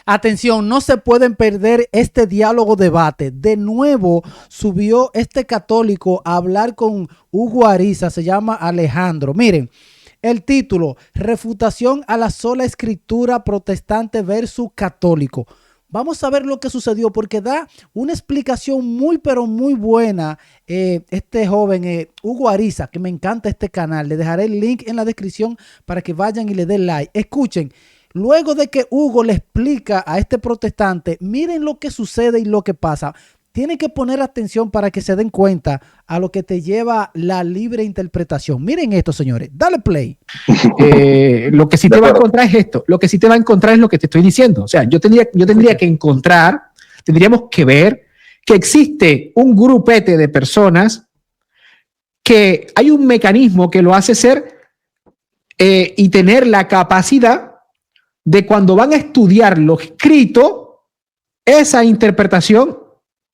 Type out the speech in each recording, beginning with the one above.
Atención, no se pueden perder este diálogo debate. De nuevo subió este católico a hablar con Hugo Ariza, se llama Alejandro. Miren, el título, refutación a la sola escritura protestante versus católico. Vamos a ver lo que sucedió porque da una explicación muy, pero muy buena este joven Hugo Ariza, que me encanta este canal. Le dejaré el link en la descripción para que vayan y le den like. Escuchen, luego de que Hugo le explica a este protestante, miren lo que sucede y lo que pasa. Tienen que poner atención para que se den cuenta a lo que te lleva la libre interpretación. Miren esto, señores. Dale play. Lo que sí te va a encontrar es esto. Lo que sí te va a encontrar es lo que te estoy diciendo. O sea, yo tendría que encontrar, tendríamos que ver que existe un grupete de personas que hay un mecanismo que lo hace ser y tener la capacidad de cuando van a estudiar lo escrito, esa interpretación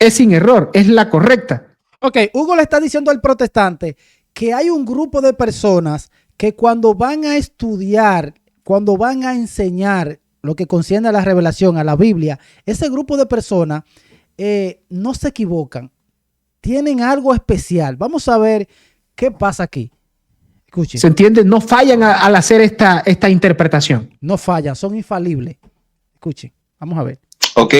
es sin error, es la correcta. Ok, Hugo le está diciendo al protestante que hay un grupo de personas que cuando van a estudiar, cuando van a enseñar lo que concierne a la revelación, a la Biblia, ese grupo de personas no se equivocan, tienen algo especial. Vamos a ver qué pasa aquí. Escuchen. ¿Se entiende? No fallan al hacer esta interpretación. No fallan, son infalibles. Escuchen, vamos a ver. Ok,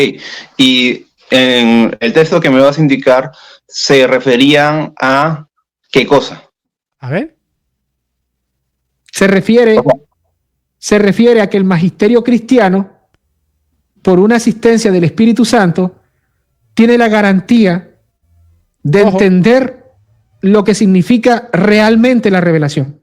y en el texto que me vas a indicar, ¿se referían a qué cosa? A ver. Se refiere a que el magisterio cristiano, por una asistencia del Espíritu Santo, tiene la garantía de entender lo que significa realmente la revelación.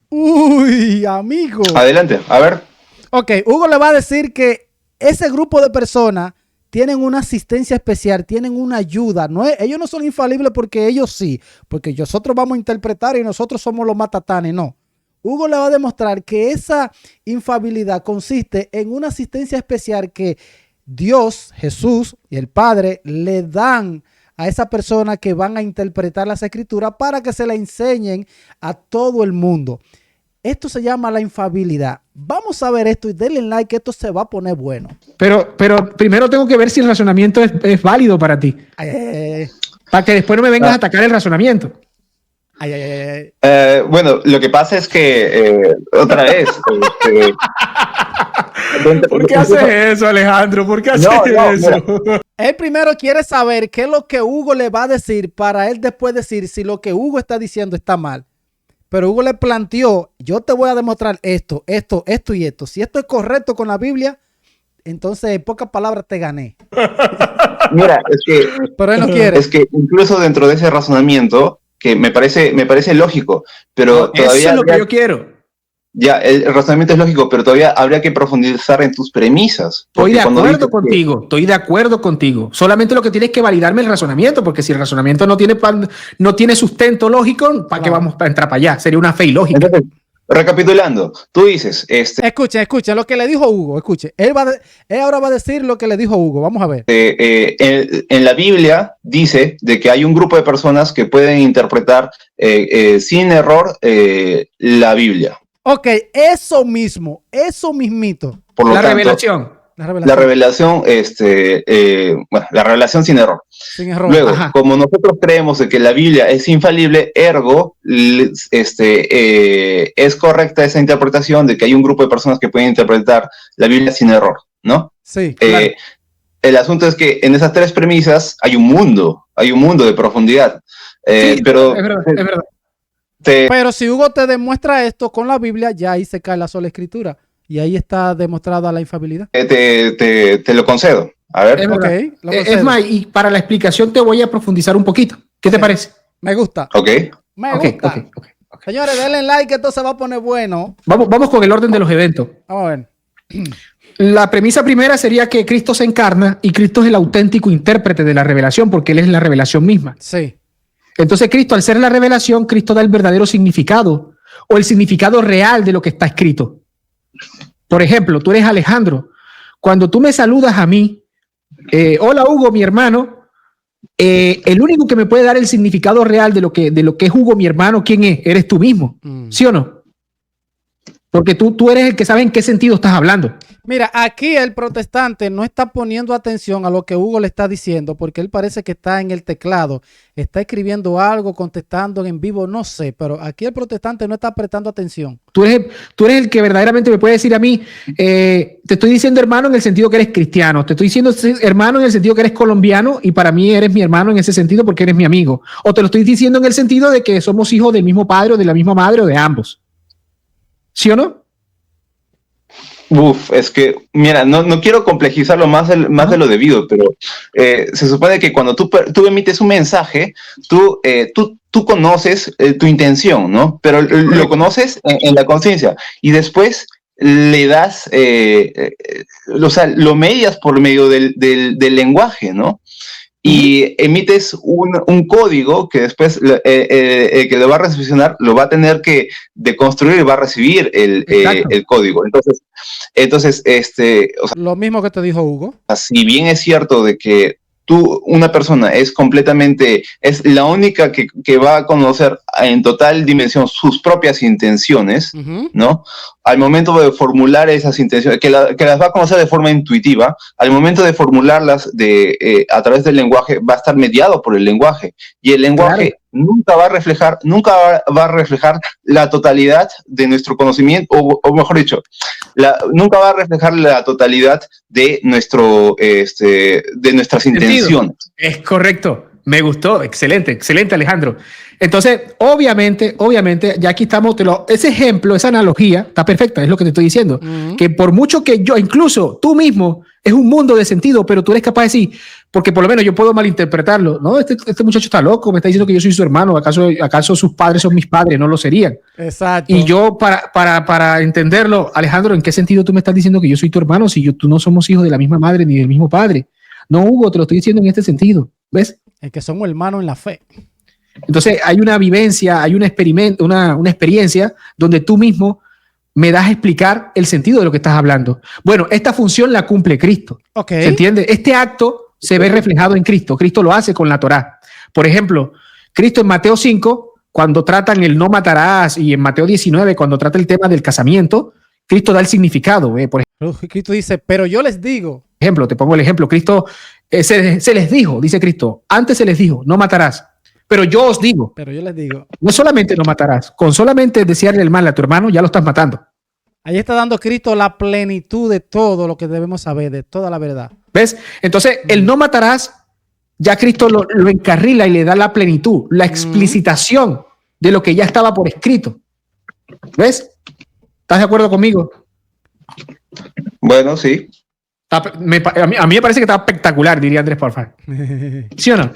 Uy, amigo. Adelante, a ver. Ok, Hugo le va a decir que ese grupo de personas tienen una asistencia especial, tienen una ayuda. Ellos no son infalibles porque ellos sí, porque nosotros vamos a interpretar y nosotros somos los matatanes, no. Hugo le va a demostrar que esa infalibilidad consiste en una asistencia especial que Dios, Jesús y el Padre le dan a esa persona que van a interpretar las escrituras para que se la enseñen a todo el mundo. Esto se llama la infalibilidad. Vamos a ver esto y denle like que esto se va a poner bueno. Pero primero tengo que ver si el razonamiento es válido para ti. Para que después no me vengas a atacar el razonamiento. Bueno, lo que pasa es que otra vez... ¿Por qué haces eso, Alejandro? ¿Por qué haces eso? Mira. Él primero quiere saber qué es lo que Hugo le va a decir para él después decir si lo que Hugo está diciendo está mal. Pero Hugo le planteó, yo te voy a demostrar esto y esto. Si esto es correcto con la Biblia, entonces en pocas palabras te gané. Mira, es que... Pero él no quiere. Es que incluso dentro de ese razonamiento, que me parece lógico, pero no, todavía... Eso es lo que yo quiero. Ya, el razonamiento es lógico, pero todavía habría que profundizar en tus premisas. Estoy de acuerdo contigo. Solamente lo que tienes que validarme el razonamiento, porque si el razonamiento no tiene sustento lógico, ¿para qué vamos a entrar para allá? Sería una fe ilógica. Entonces, recapitulando, tú dices... Escuchen lo que le dijo Hugo, escuchen. Él ahora va a decir lo que le dijo Hugo, vamos a ver. En la Biblia dice de que hay un grupo de personas que pueden interpretar sin error la Biblia. Ok, eso mismito. Por lo la tanto, revelación. La revelación sin error. Sin error. Luego, Ajá. como nosotros creemos de que la Biblia es infalible, ergo, es correcta esa interpretación de que hay un grupo de personas que pueden interpretar la Biblia sin error, ¿no? Sí, claro. El asunto es que en esas tres premisas hay un mundo de profundidad. Sí, pero es verdad. Pero si Hugo te demuestra esto con la Biblia, ya ahí se cae la sola escritura. Y ahí está demostrada la infalibilidad. Te lo concedo. A ver. Okay, es más, y para la explicación te voy a profundizar un poquito. ¿Qué te parece? Me gusta. Ok. Me gusta. Okay. Señores, denle like que esto se va a poner bueno. Vamos con el orden de los eventos. Vamos a ver. La premisa primera sería que Cristo se encarna y Cristo es el auténtico intérprete de la revelación porque Él es la revelación misma. Sí. Entonces Cristo, al ser la revelación, Cristo da el verdadero significado o el significado real de lo que está escrito. Por ejemplo, tú eres Alejandro. Cuando tú me saludas a mí, hola Hugo, mi hermano, el único que me puede dar el significado real de lo que es Hugo, mi hermano, ¿quién es? Eres tú mismo, ¿sí o no? Porque tú eres el que sabe en qué sentido estás hablando. Mira, aquí el protestante no está poniendo atención a lo que Hugo le está diciendo, porque él parece que está en el teclado, está escribiendo algo, contestando en vivo, no sé, pero aquí el protestante no está prestando atención. Tú eres el que verdaderamente me puede decir a mí, te estoy diciendo hermano en el sentido que eres cristiano, te estoy diciendo hermano en el sentido que eres colombiano y para mí eres mi hermano en ese sentido porque eres mi amigo. O te lo estoy diciendo en el sentido de que somos hijos del mismo padre o de la misma madre o de ambos. ¿Sí o no? Es que, mira, no quiero complejizarlo más de lo debido, pero se supone que cuando tú emites un mensaje, tú conoces tu intención, ¿no? Pero lo conoces en la conciencia y después le das, o sea, lo medias por medio del lenguaje, ¿no? Y emites un código que después el que lo va a recepcionar lo va a tener que deconstruir y va a recibir el código. Entonces, o sea, lo mismo que te dijo Hugo. Si bien es cierto de que una persona es la única que va a conocer en total dimensión sus propias intenciones, ¿no? Al momento de formular esas intenciones, que las va a conocer de forma intuitiva, al momento de formularlas a través del lenguaje, va a estar mediado por el lenguaje. Y el lenguaje nunca va a reflejar la totalidad de nuestro conocimiento, o mejor dicho, nunca va a reflejar la totalidad de nuestras intenciones. Es correcto. Me gustó. Excelente, Alejandro. Entonces, obviamente, ya aquí estamos, ese ejemplo, esa analogía está perfecta, es lo que te estoy diciendo. Que por mucho que yo, incluso tú mismo, es un mundo de sentido, pero tú eres capaz de decir, porque por lo menos yo puedo malinterpretarlo. No, este muchacho está loco, me está diciendo que yo soy su hermano, ¿acaso sus padres son mis padres? No lo serían. Exacto. Y yo, para entenderlo, Alejandro, ¿en qué sentido tú me estás diciendo que yo soy tu hermano si tú no somos hijos de la misma madre ni del mismo padre? No, Hugo, te lo estoy diciendo en este sentido. ¿Ves? Es que somos hermanos en la fe. Entonces hay una vivencia, hay un experimento, una experiencia donde tú mismo me das a explicar el sentido de lo que estás hablando. Bueno, esta función la cumple Cristo. ¿Se entiende? Este acto se ve reflejado en Cristo. Cristo lo hace con la Torá. Por ejemplo, Cristo en Mateo 5, cuando tratan el no matarás, y en Mateo 19, cuando trata el tema del casamiento, Cristo da el significado. Por ejemplo, Cristo dice, pero yo les digo. Te pongo el ejemplo. Cristo se les dijo, dice Cristo, antes se les dijo, no matarás. Pero yo os digo. Pero yo les digo. No solamente no matarás, con solamente desearle el mal a tu hermano, ya lo estás matando. Ahí está dando Cristo la plenitud de todo lo que debemos saber, de toda la verdad. ¿Ves? Entonces, el no matarás, ya Cristo lo encarrila y le da la plenitud, la explicitación de lo que ya estaba por escrito. ¿Ves? ¿Estás de acuerdo conmigo? Bueno, sí. A mí me parece que está espectacular, diría Andrés, por favor. ¿Sí o no?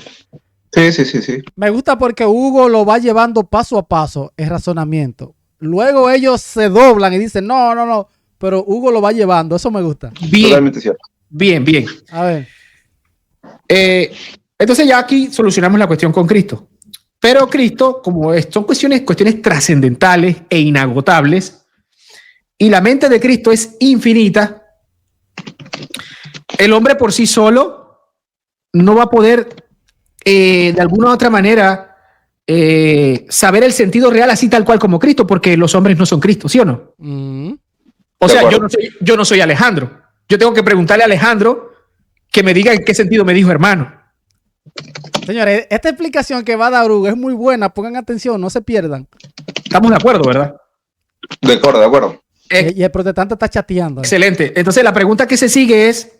Sí. Me gusta porque Hugo lo va llevando paso a paso el razonamiento. Luego ellos se doblan y dicen, no, pero Hugo lo va llevando. Eso me gusta. Bien. Totalmente cierto. Bien. A ver. Entonces ya aquí solucionamos la cuestión con Cristo. Pero Cristo, como son cuestiones trascendentales e inagotables, y la mente de Cristo es infinita, el hombre por sí solo no va a poder de alguna u otra manera saber el sentido real así tal cual como Cristo, porque los hombres no son Cristo, ¿sí o no? O sea, yo no soy Alejandro. Yo tengo que preguntarle a Alejandro que me diga en qué sentido me dijo hermano. Señores, esta explicación que va a dar Hugo es muy buena. Pongan atención, no se pierdan. Estamos de acuerdo, ¿verdad? De acuerdo. Y el protestante está chateando. Excelente. Entonces la pregunta que se sigue es,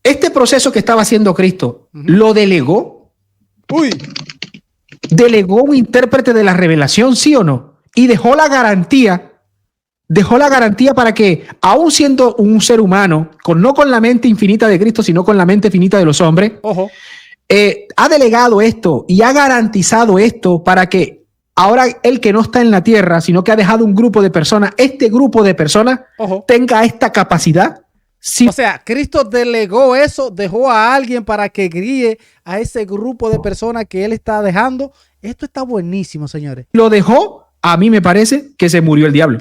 ¿este proceso que estaba haciendo Cristo lo delegó? ¿Delegó un intérprete de la revelación, sí o no? Y dejó la garantía para que, aún siendo un ser humano, no con la mente infinita de Cristo, sino con la mente finita de los hombres, ha delegado esto y ha garantizado esto para que ahora el que no está en la tierra, sino que ha dejado un grupo de personas, este grupo de personas tenga esta capacidad. Sí. O sea, Cristo delegó eso, dejó a alguien para que guíe a ese grupo de personas que él está dejando. Esto está buenísimo, señores. Lo dejó, a mí me parece que se murió el diablo.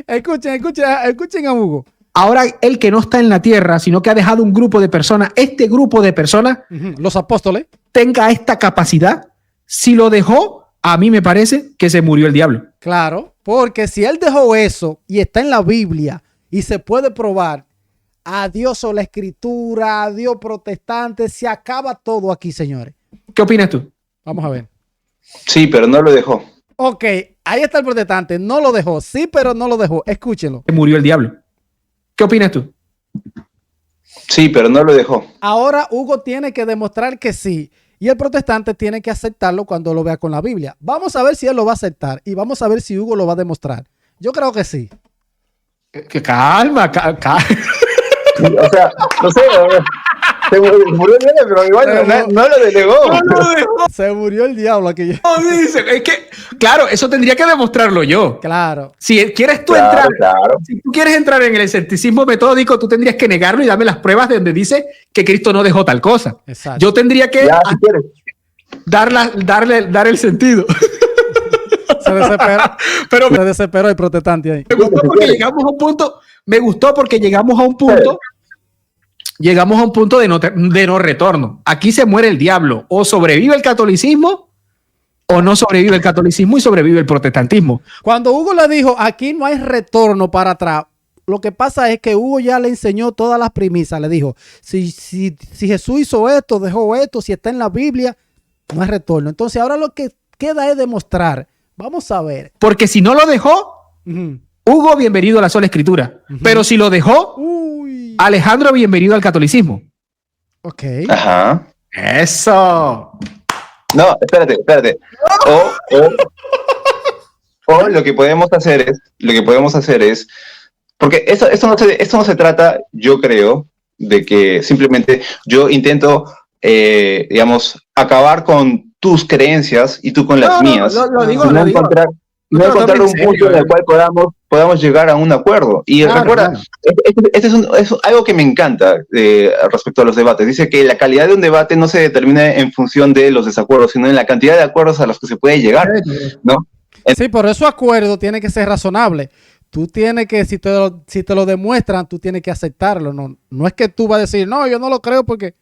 Escuchen a Hugo. Ahora el que no está en la tierra, sino que ha dejado un grupo de personas, este grupo de personas, los apóstoles, tenga esta capacidad. Si lo dejó, a mí me parece que se murió el diablo. Claro. Porque si él dejó eso y está en la Biblia y se puede probar, adiós o la escritura, adiós protestante, se acaba todo aquí, señores. ¿Qué opinas tú? Vamos a ver. Sí, pero no lo dejó. Ok, ahí está el protestante, no lo dejó, sí, pero no lo dejó, escúchenlo. Murió el diablo. ¿Qué opinas tú? Sí, pero no lo dejó. Ahora Hugo tiene que demostrar que sí. Y el protestante tiene que aceptarlo cuando lo vea con la Biblia. Vamos a ver si él lo va a aceptar. Y vamos a ver si Hugo lo va a demostrar. Yo creo que sí. Calma. O sea, no sé, se murió el diablo, pero igual no lo delegó. Se murió el diablo aquí. Dice, es que, claro, eso tendría que demostrarlo yo. Claro. Si quieres tú entrar, si tú quieres entrar en el escepticismo metódico, tú tendrías que negarlo y darme las pruebas de donde dice que Cristo no dejó tal cosa. Exacto. Yo tendría que dar el sentido. Se desesperó el protestante ahí. Me gustó porque llegamos a un punto. Llegamos a un punto de no retorno. Aquí se muere el diablo. O sobrevive el catolicismo o no sobrevive el catolicismo y sobrevive el protestantismo. Cuando Hugo le dijo, aquí no hay retorno para atrás, lo que pasa es que Hugo ya le enseñó todas las premisas. Le dijo, si Jesús hizo esto, dejó esto, si está en la Biblia, no hay retorno. Entonces ahora lo que queda es demostrar. Vamos a ver. Porque si no lo dejó, Hugo, bienvenido a la sola escritura. Pero si lo dejó, Alejandro, bienvenido al catolicismo. Ok. Ajá. Eso. No, espérate. O lo que podemos hacer es, porque esto no se trata, yo creo, de que simplemente yo intento, digamos, acabar con tus creencias y tú con las mías. Lo digo. Encontrar un punto en el cual podamos llegar a un acuerdo. Y recuerda, este es algo que me encanta respecto a los debates. Dice que la calidad de un debate no se determina en función de los desacuerdos, sino en la cantidad de acuerdos a los que se puede llegar, ¿no? Sí, por eso acuerdo tiene que ser razonable. Tú tienes que, si te lo demuestran, tú tienes que aceptarlo. No es que tú vas a decir, no, yo no lo creo porque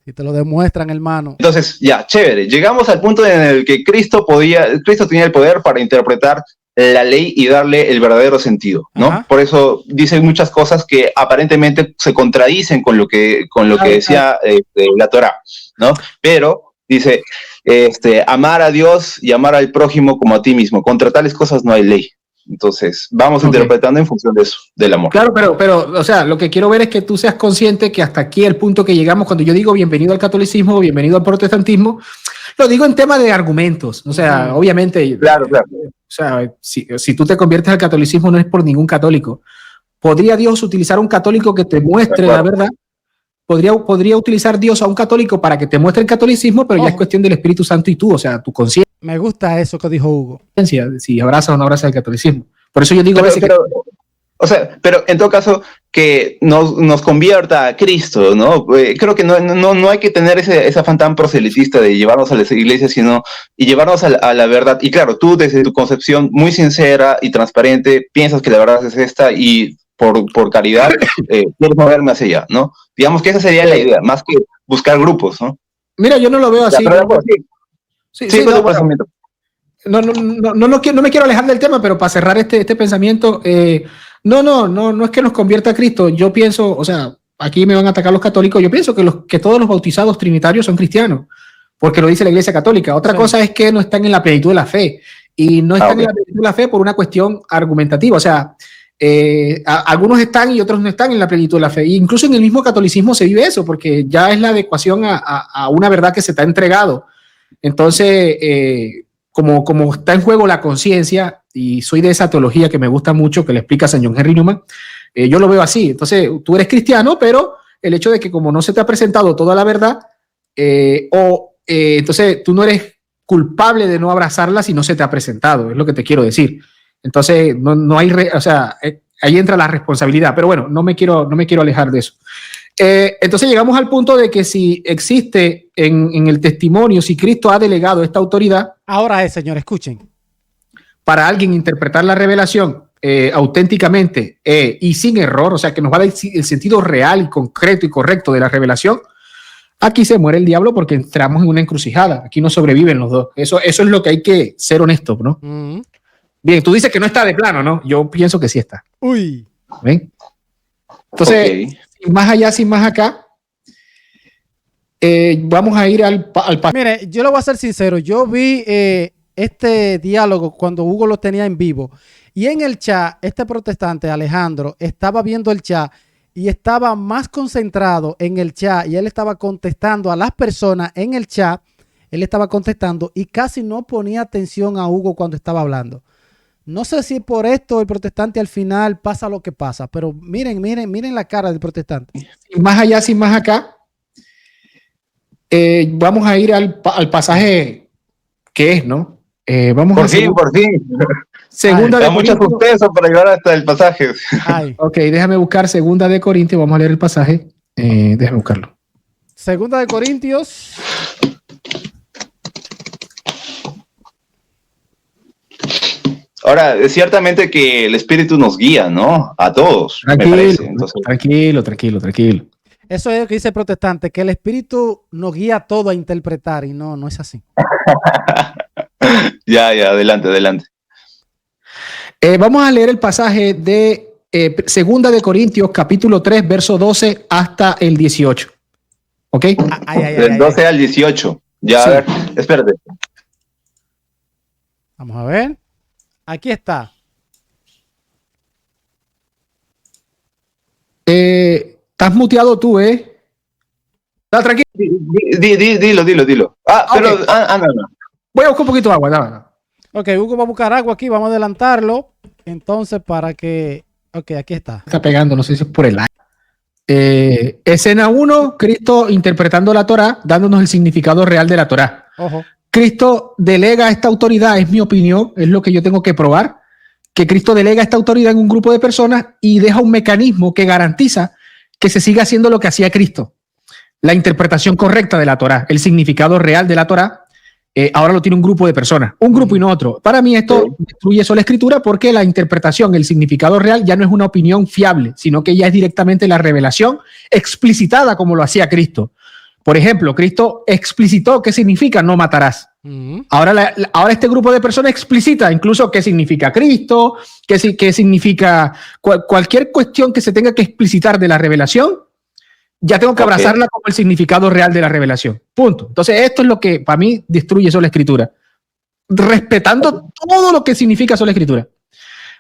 si te lo demuestran, hermano. Entonces, ya, chévere. Llegamos al punto en el que Cristo tenía el poder para interpretar la ley y darle el verdadero sentido, ¿no? Ajá. Por eso dicen muchas cosas que aparentemente se contradicen con lo que decía la Torá, ¿no? Pero dice, amar a Dios y amar al prójimo como a ti mismo. Contra tales cosas no hay ley. Entonces, vamos interpretando en función de eso, del amor. Claro, pero, o sea, lo que quiero ver es que tú seas consciente que hasta aquí el punto que llegamos, cuando yo digo bienvenido al catolicismo, bienvenido al protestantismo, lo digo en tema de argumentos. O sea, obviamente, Claro. O sea, si tú te conviertes al catolicismo no es por ningún católico. ¿Podría Dios utilizar un católico que te muestre la verdad? Podría utilizar Dios a un católico para que te muestre el catolicismo, pero ya es cuestión del Espíritu Santo y tú, o sea, tu conciencia. Me gusta eso que dijo Hugo. Si abrazas o no abrazas el catolicismo. Por eso yo digo pero en todo caso, que nos convierta a Cristo, ¿no? Creo que no hay que tener ese afán tan proselitista de llevarnos a las iglesias, y llevarnos a la verdad. Y claro, tú desde tu concepción muy sincera y transparente piensas que la verdad es esta y por caridad quieres moverme hacia allá, ¿no? Digamos que esa sería la idea, más que buscar grupos, ¿no? Mira, yo no lo veo así. No me quiero alejar del tema, pero para cerrar este pensamiento, no es que nos convierta a Cristo. Yo pienso, o sea, aquí me van a atacar los católicos, yo pienso que todos los bautizados trinitarios son cristianos, porque lo dice la Iglesia Católica. Otra cosa es que no están en la plenitud de la fe, y no están en la plenitud de la fe por una cuestión argumentativa. O sea, algunos están y otros no están en la plenitud de la fe. E incluso en el mismo catolicismo se vive eso, porque ya es la adecuación a una verdad que se te ha entregado. Entonces, como está en juego la conciencia, y soy de esa teología que me gusta mucho, que le explica San John Henry Newman, yo lo veo así. Entonces, tú eres cristiano, pero el hecho de que como no se te ha presentado toda la verdad, entonces tú no eres culpable de no abrazarla si no se te ha presentado, es lo que te quiero decir. Entonces, no hay, o sea, ahí entra la responsabilidad, pero bueno, no me quiero alejar de eso. Entonces llegamos al punto de que si existe en el testimonio, si Cristo ha delegado esta autoridad. Ahora señor, escuchen. Para alguien interpretar la revelación auténticamente y sin error, o sea, que nos va a dar el sentido real y concreto y correcto de la revelación, aquí se muere el diablo porque entramos en una encrucijada. Aquí no sobreviven los dos. Eso es lo que hay que ser honesto, ¿no? Bien, tú dices que no está de plano, ¿no? Yo pienso que sí está. Uy. ¿Ven? Entonces, sin más allá, sin más acá, vamos a ir al Mire, yo le voy a ser sincero. Yo vi este diálogo cuando Hugo lo tenía en vivo. Y en el chat, este protestante, Alejandro, estaba viendo el chat y estaba más concentrado en el chat. Y él estaba contestando a las personas en el chat. Él estaba contestando y casi no ponía atención a Hugo cuando estaba hablando. No sé si por esto el protestante al final pasa lo que pasa, pero miren la cara del protestante. Sin más allá, sin más acá, vamos a ir al pasaje que es, ¿no? Vamos por fin. Segunda de mucho Corintios. suspenso para llegar hasta el pasaje. Ok, déjame buscar Segunda de Corintios. Vamos a leer el pasaje. Déjame buscarlo. Segunda de Corintios. Ahora, ciertamente que el Espíritu nos guía, ¿no? A todos, Tranquilo, me parece. Entonces, tranquilo. Eso es lo que dice el protestante, que el Espíritu nos guía todo a interpretar y no es así. ya, adelante. Vamos a leer el pasaje de Segunda de Corintios, capítulo 3, verso 12 hasta el 18. ¿Ok? Del 12 al 18. Ya, sí. A ver, espérate. Vamos a ver. Aquí está. Estás muteado tú, ¿eh? No, tranquilo. Dilo. Pero, no. Voy a buscar un poquito de agua, no. Ok, Hugo va a buscar agua aquí, vamos a adelantarlo. Entonces, para que... Ok, aquí está. Está pegando, no sé si es por el aire. Escena 1, Cristo interpretando la Torá, dándonos el significado real de la Torá. Ojo. Cristo delega esta autoridad, es mi opinión, es lo que yo tengo que probar, que Cristo delega esta autoridad en un grupo de personas y deja un mecanismo que garantiza que se siga haciendo lo que hacía Cristo. La interpretación correcta de la Torá, el significado real de la Torá, ahora lo tiene un grupo de personas, un grupo y no otro. Para mí esto destruye eso la escritura porque la interpretación, el significado real ya no es una opinión fiable, sino que ya es directamente la revelación explicitada como lo hacía Cristo. Por ejemplo, Cristo explicitó qué significa no matarás. Ahora este grupo de personas explicita incluso qué significa Cristo, qué significa cualquier cuestión que se tenga que explicitar de la revelación, ya tengo que abrazarla como el significado real de la revelación. Punto. Entonces esto es lo que para mí destruye sola escritura, respetando todo lo que significa sola escritura.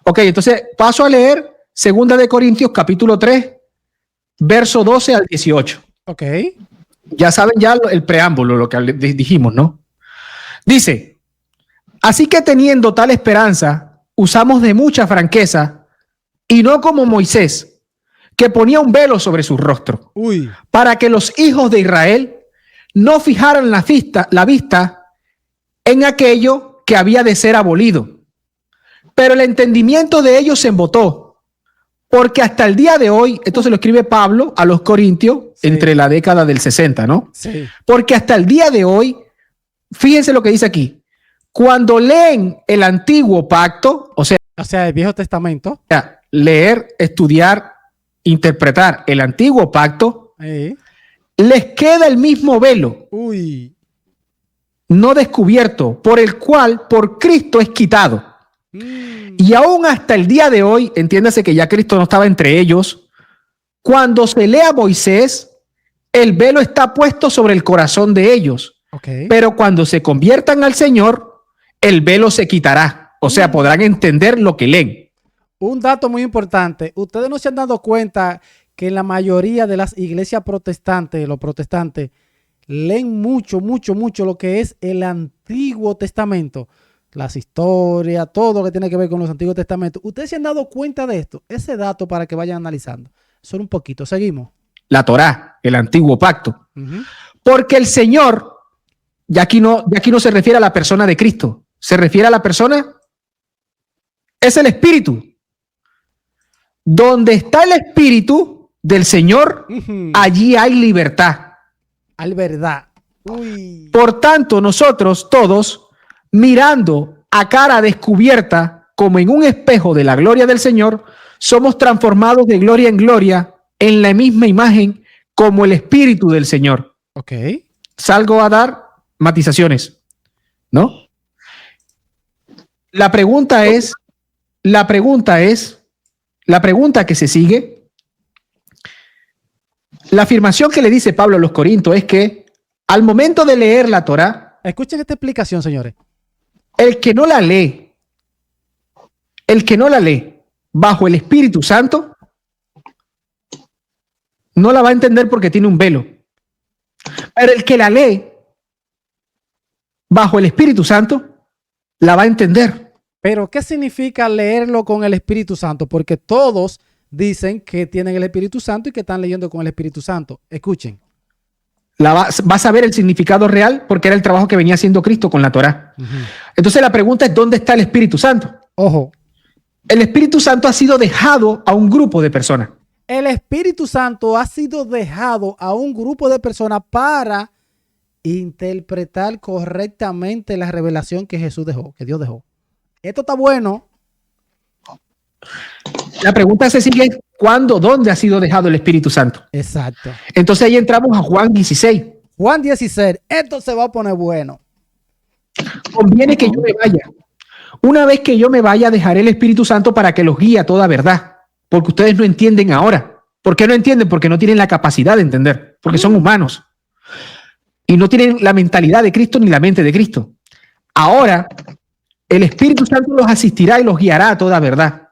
Ok, entonces paso a leer Segunda de Corintios capítulo 3, verso 12 al 18. Ok. Ya saben ya el preámbulo, lo que dijimos, ¿no? Dice, así que teniendo tal esperanza, usamos de mucha franqueza y no como Moisés, que ponía un velo sobre su rostro, para que los hijos de Israel no fijaran la vista en aquello que había de ser abolido. Pero el entendimiento de ellos se embotó, porque hasta el día de hoy, esto se lo escribe Pablo a los Corintios, entre la década del 60, ¿no? Sí. Porque hasta el día de hoy, fíjense lo que dice aquí, cuando leen el antiguo pacto, o sea, el Viejo Testamento, leer, estudiar, interpretar el antiguo pacto, les queda el mismo velo, no descubierto, por el cual por Cristo es quitado. Y aún hasta el día de hoy, entiéndase que ya Cristo no estaba entre ellos, cuando se lee a Moisés, el velo está puesto sobre el corazón de ellos. Pero cuando se conviertan al Señor, el velo se quitará. O sea, podrán entender lo que leen. Un dato muy importante. Ustedes no se han dado cuenta que la mayoría de las iglesias protestantes, los protestantes, leen mucho lo que es el Antiguo Testamento. Las historias, todo lo que tiene que ver con los Antiguos Testamentos. ¿Ustedes se han dado cuenta de esto? Ese dato para que vayan analizando. Solo un poquito. Seguimos. La Torá, el antiguo pacto. Porque el Señor, ya aquí no se refiere a la persona de Cristo. Se refiere a la persona, es el Espíritu. Donde está el Espíritu del Señor, allí hay libertad. Hay verdad. Por tanto, nosotros todos, mirando a cara descubierta, como en un espejo de la gloria del Señor, somos transformados de gloria en gloria en la misma imagen como el Espíritu del Señor. Salgo a dar matizaciones, ¿no? La pregunta es, la pregunta que se sigue, la afirmación que le dice Pablo a los Corintios es que al momento de leer la Torá, escuchen esta explicación, señores. el que no la lee bajo el Espíritu Santo, no la va a entender porque tiene un velo. Pero el que la lee bajo el Espíritu Santo, la va a entender. Pero, ¿qué significa leerlo con el Espíritu Santo? Porque todos dicen que tienen el Espíritu Santo y que están leyendo con el Espíritu Santo. Escuchen. Vas a saber el significado real porque era el trabajo que venía haciendo Cristo con la Torá. Entonces la pregunta es, ¿dónde está el Espíritu Santo? Ojo. El Espíritu Santo ha sido dejado a un grupo de personas. El Espíritu Santo ha sido dejado a un grupo de personas para interpretar correctamente la revelación que Jesús dejó, que Dios dejó. Esto está bueno. La pregunta se sigue, ¿cuándo, dónde ha sido dejado el Espíritu Santo? Exacto. Entonces ahí entramos a Juan 16. Juan 16. Esto se va a poner bueno. Conviene que yo me vaya. Una vez que yo me vaya, dejaré el Espíritu Santo para que los guíe a toda verdad. Porque ustedes no entienden ahora. ¿Por qué no entienden? Porque no tienen la capacidad de entender. Porque son humanos. Y no tienen la mentalidad de Cristo ni la mente de Cristo. Ahora, el Espíritu Santo los asistirá y los guiará a toda verdad.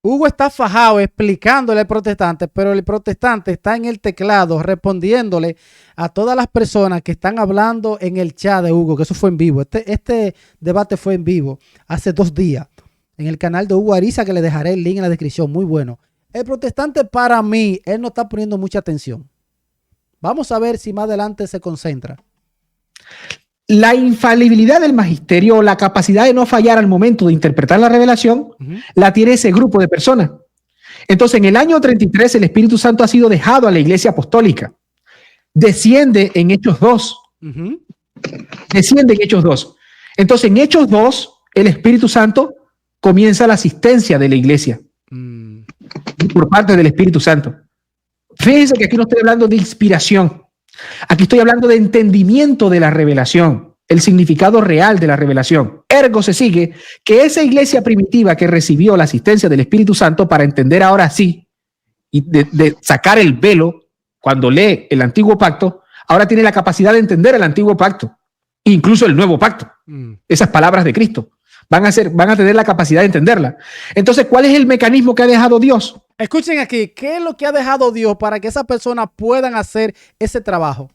Hugo está fajado explicándole al protestante, pero el protestante está en el teclado respondiéndole a todas las personas que están hablando en el chat de Hugo, que eso fue en vivo. Este debate fue en vivo hace 2 días en el canal de Hugo Ariza, que le dejaré el link en la descripción. Muy bueno. El protestante, para mí, él no está poniendo mucha atención. Vamos a ver si más adelante se concentra. La infalibilidad del magisterio, la capacidad de no fallar al momento de interpretar la revelación, la tiene ese grupo de personas. Entonces, en el año 33, el Espíritu Santo ha sido dejado a la Iglesia Apostólica. Desciende en Hechos 2. Desciende en Hechos 2. Entonces, en Hechos 2, el Espíritu Santo comienza la asistencia de la Iglesia por parte del Espíritu Santo. Fíjense que aquí no estoy hablando de inspiración. Aquí estoy hablando de entendimiento de la revelación, el significado real de la revelación. Ergo se sigue que esa iglesia primitiva que recibió la asistencia del Espíritu Santo para entender ahora sí y de sacar el velo cuando lee el antiguo pacto, ahora tiene la capacidad de entender el antiguo pacto, incluso el nuevo pacto. Esas palabras de Cristo van a tener la capacidad de entenderla. Entonces, ¿cuál es el mecanismo que ha dejado Dios? Escuchen aquí, ¿qué es lo que ha dejado Dios para que esas personas puedan hacer ese trabajo?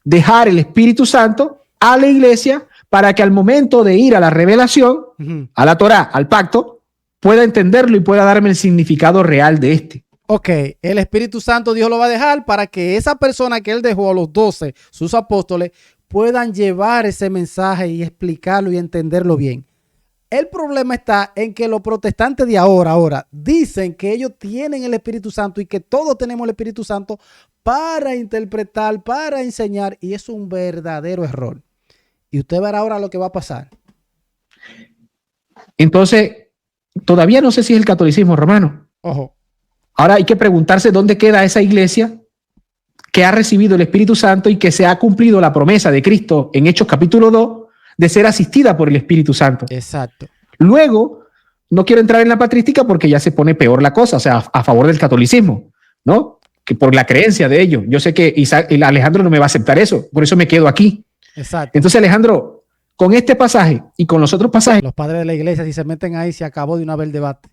Dejar el Espíritu Santo a la iglesia para que al momento de ir a la revelación, a la Torá, al pacto, pueda entenderlo y pueda darme el significado real de este. Ok, el Espíritu Santo Dios lo va a dejar para que esa persona que él dejó a los 12, sus apóstoles, puedan llevar ese mensaje y explicarlo y entenderlo bien. El problema está en que los protestantes de ahora dicen que ellos tienen el Espíritu Santo y que todos tenemos el Espíritu Santo para interpretar, para enseñar, y es un verdadero error. Y usted verá ahora lo que va a pasar. Entonces, todavía no sé si es el catolicismo romano. Ojo. Ahora hay que preguntarse dónde queda esa iglesia que ha recibido el Espíritu Santo y que se ha cumplido la promesa de Cristo en Hechos capítulo 2 de ser asistida por el Espíritu Santo. Exacto. Luego, no quiero entrar en la patrística porque ya se pone peor la cosa, o sea, a favor del catolicismo, ¿no? Que por la creencia de ellos. Yo sé que Alejandro no me va a aceptar eso, por eso me quedo aquí. Exacto. Entonces, Alejandro, con este pasaje y con los otros pasajes, los padres de la iglesia, si se meten ahí, se acabó de una vez el debate.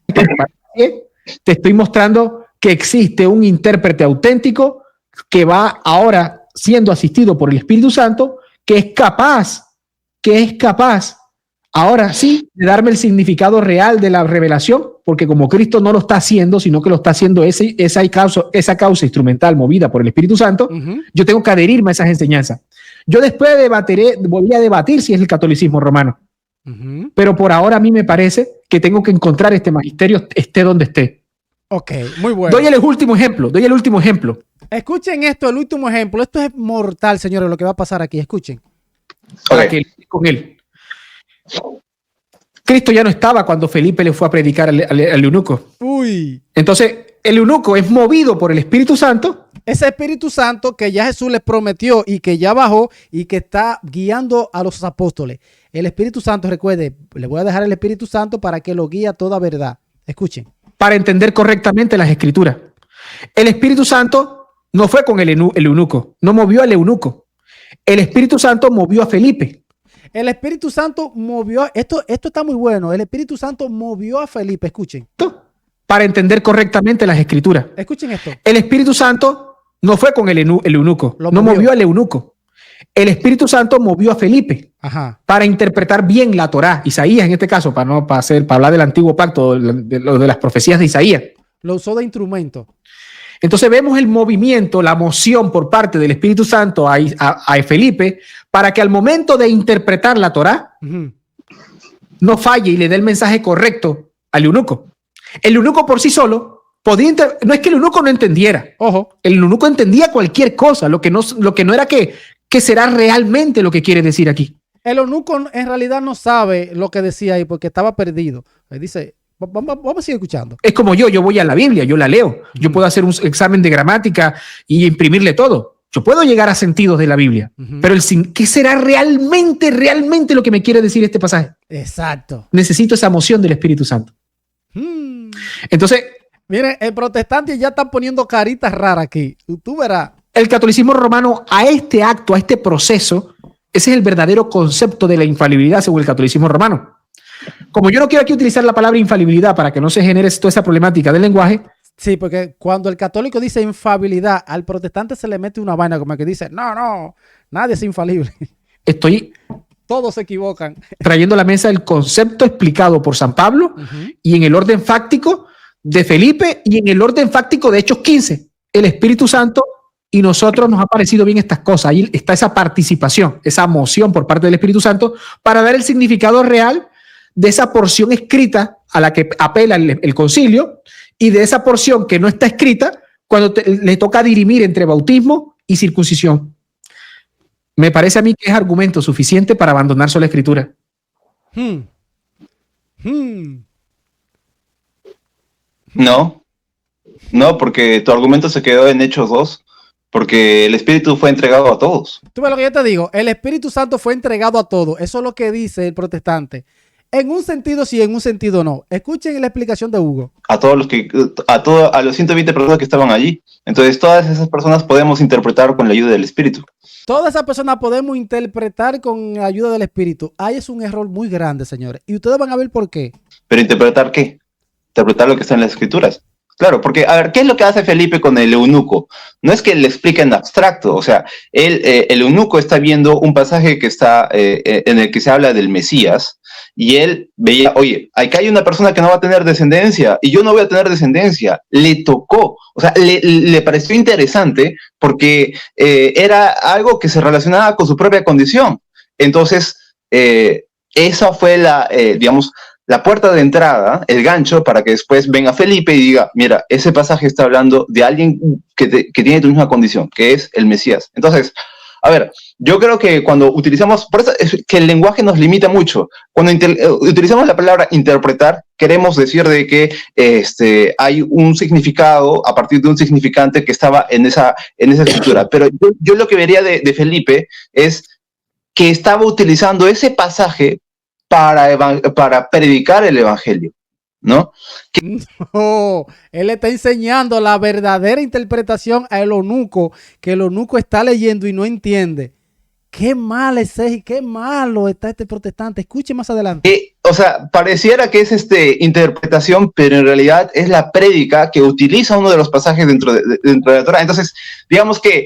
Te estoy mostrando que existe un intérprete auténtico que va ahora siendo asistido por el Espíritu Santo, que es capaz ahora sí de darme el significado real de la revelación, porque como Cristo no lo está haciendo, sino que lo está haciendo esa causa instrumental movida por el Espíritu Santo, yo tengo que adherirme a esas enseñanzas. Yo después volví a debatir si es el catolicismo romano, pero por ahora a mí me parece que tengo que encontrar este magisterio esté donde esté. Ok, muy bueno. Doy el último ejemplo. Escuchen esto, el último ejemplo. Esto es mortal, señores, lo que va a pasar aquí. Escuchen. Para que con él. Cristo ya no estaba cuando Felipe le fue a predicar al eunuco. Entonces, el eunuco es movido por el Espíritu Santo. Ese Espíritu Santo que ya Jesús les prometió y que ya bajó y que está guiando a los apóstoles. El Espíritu Santo, recuerde, le voy a dejar el Espíritu Santo para que lo guíe a toda verdad. Escuchen. Para entender correctamente las escrituras. El Espíritu Santo no fue con el eunuco, no movió al eunuco. El Espíritu Santo movió a Felipe. El Espíritu Santo movió, esto está muy bueno, el Espíritu Santo movió a Felipe, escuchen. Para entender correctamente las escrituras. Escuchen esto. El Espíritu Santo no fue con el eunuco, Lo no movió. movió al eunuco. El Espíritu Santo movió a Felipe. Ajá. Para interpretar bien la Torá, Isaías en este caso, para hablar del antiguo pacto, de las profecías de Isaías. Lo usó de instrumento. Entonces vemos el movimiento, la moción por parte del Espíritu Santo a Felipe para que al momento de interpretar la Torá no falle y le dé el mensaje correcto al eunuco. El eunuco por sí solo no es que el eunuco no entendiera. Ojo. El eunuco entendía cualquier cosa, lo que no era que será realmente lo que quiere decir aquí. El eunuco en realidad no sabe lo que decía ahí porque estaba perdido. Él dice, vamos a seguir escuchando. Es como yo voy a la Biblia, yo la leo. Yo puedo hacer un examen de gramática y imprimirle todo. Yo puedo llegar a sentidos de la Biblia. Pero ¿qué será realmente lo que me quiere decir este pasaje? Exacto. Necesito esa moción del Espíritu Santo. Entonces, miren, el protestante ya está poniendo caritas raras aquí. Tú verás. El catolicismo romano a este acto, a este proceso, ese es el verdadero concepto de la infalibilidad según el catolicismo romano. Como yo no quiero aquí utilizar la palabra infalibilidad para que no se genere toda esa problemática del lenguaje. Sí, porque cuando el católico dice infalibilidad, al protestante se le mete una vaina como que dice, no, nadie es infalible. Todos se equivocan. Trayendo a la mesa el concepto explicado por San Pablo y en el orden fáctico de Felipe y en el orden fáctico de Hechos 15. El Espíritu Santo y nosotros nos ha parecido bien estas cosas. Ahí está esa participación, esa moción por parte del Espíritu Santo para dar el significado real de esa porción escrita a la que apela el concilio y de esa porción que no está escrita cuando le toca dirimir entre bautismo y circuncisión. Me parece a mí que es argumento suficiente para abandonar sola escritura. No, porque tu argumento se quedó en Hechos 2, porque el Espíritu fue entregado a todos. Tú ves lo que yo te digo, el Espíritu Santo fue entregado a todos. Eso es lo que dice el protestante. En un sentido sí, en un sentido no. Escuchen la explicación de Hugo. A los 120 personas que estaban allí. Entonces todas esas personas podemos interpretar con la ayuda del Espíritu. Todas esas personas podemos interpretar con la ayuda del Espíritu. Ahí es un error muy grande, señores. Y ustedes van a ver por qué. ¿Pero interpretar qué? Interpretar lo que está en las Escrituras. Claro, porque, a ver, ¿qué es lo que hace Felipe con el eunuco? No es que le explique en abstracto, o sea, el eunuco está viendo un pasaje que está en el que se habla del Mesías, y él veía, oye, acá hay una persona que no va a tener descendencia, y yo no voy a tener descendencia. Le tocó, o sea, le pareció interesante, porque era algo que se relacionaba con su propia condición. Entonces, esa fue la puerta de entrada, el gancho, para que después venga Felipe y diga, mira, ese pasaje está hablando de alguien que tiene tu misma condición, que es el Mesías. Entonces, a ver, yo creo que cuando utilizamos, por eso es que el lenguaje nos limita mucho. Cuando utilizamos la palabra interpretar, queremos decir de que hay un significado a partir de un significante que estaba en esa escritura. Pero yo lo que vería de Felipe es que estaba utilizando ese pasaje para predicar el evangelio, ¿no? No, él está enseñando la verdadera interpretación al eunuco, que el eunuco está leyendo y no entiende. Qué mal es ese y qué malo está este protestante. Escuche más adelante. O sea, pareciera que es interpretación, pero en realidad es la prédica que utiliza uno de los pasajes dentro de la Torah. Entonces, digamos que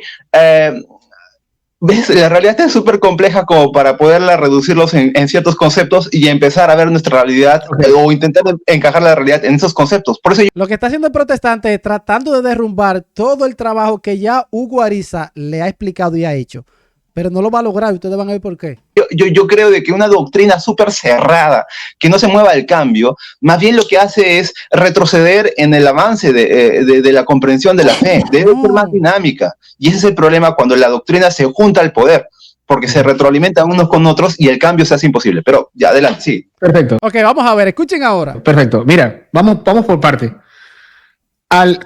¿ves? La realidad es súper compleja como para poderla reducirlos en ciertos conceptos y empezar a ver nuestra realidad o intentar encajar la realidad en esos conceptos. Por eso lo que está haciendo el protestante es tratando de derrumbar todo el trabajo que ya Hugo Ariza le ha explicado y ha hecho. Pero no lo va a lograr y ustedes van a ver por qué. Yo creo de que una doctrina súper cerrada, que no se mueva al cambio, más bien lo que hace es retroceder en el avance de la comprensión de la fe. Debe ser más dinámica. Y ese es el problema cuando la doctrina se junta al poder, porque se retroalimentan unos con otros y el cambio se hace imposible. Pero ya, adelante, sí. Perfecto. Ok, vamos a ver, escuchen ahora. Perfecto. Mira, vamos por parte.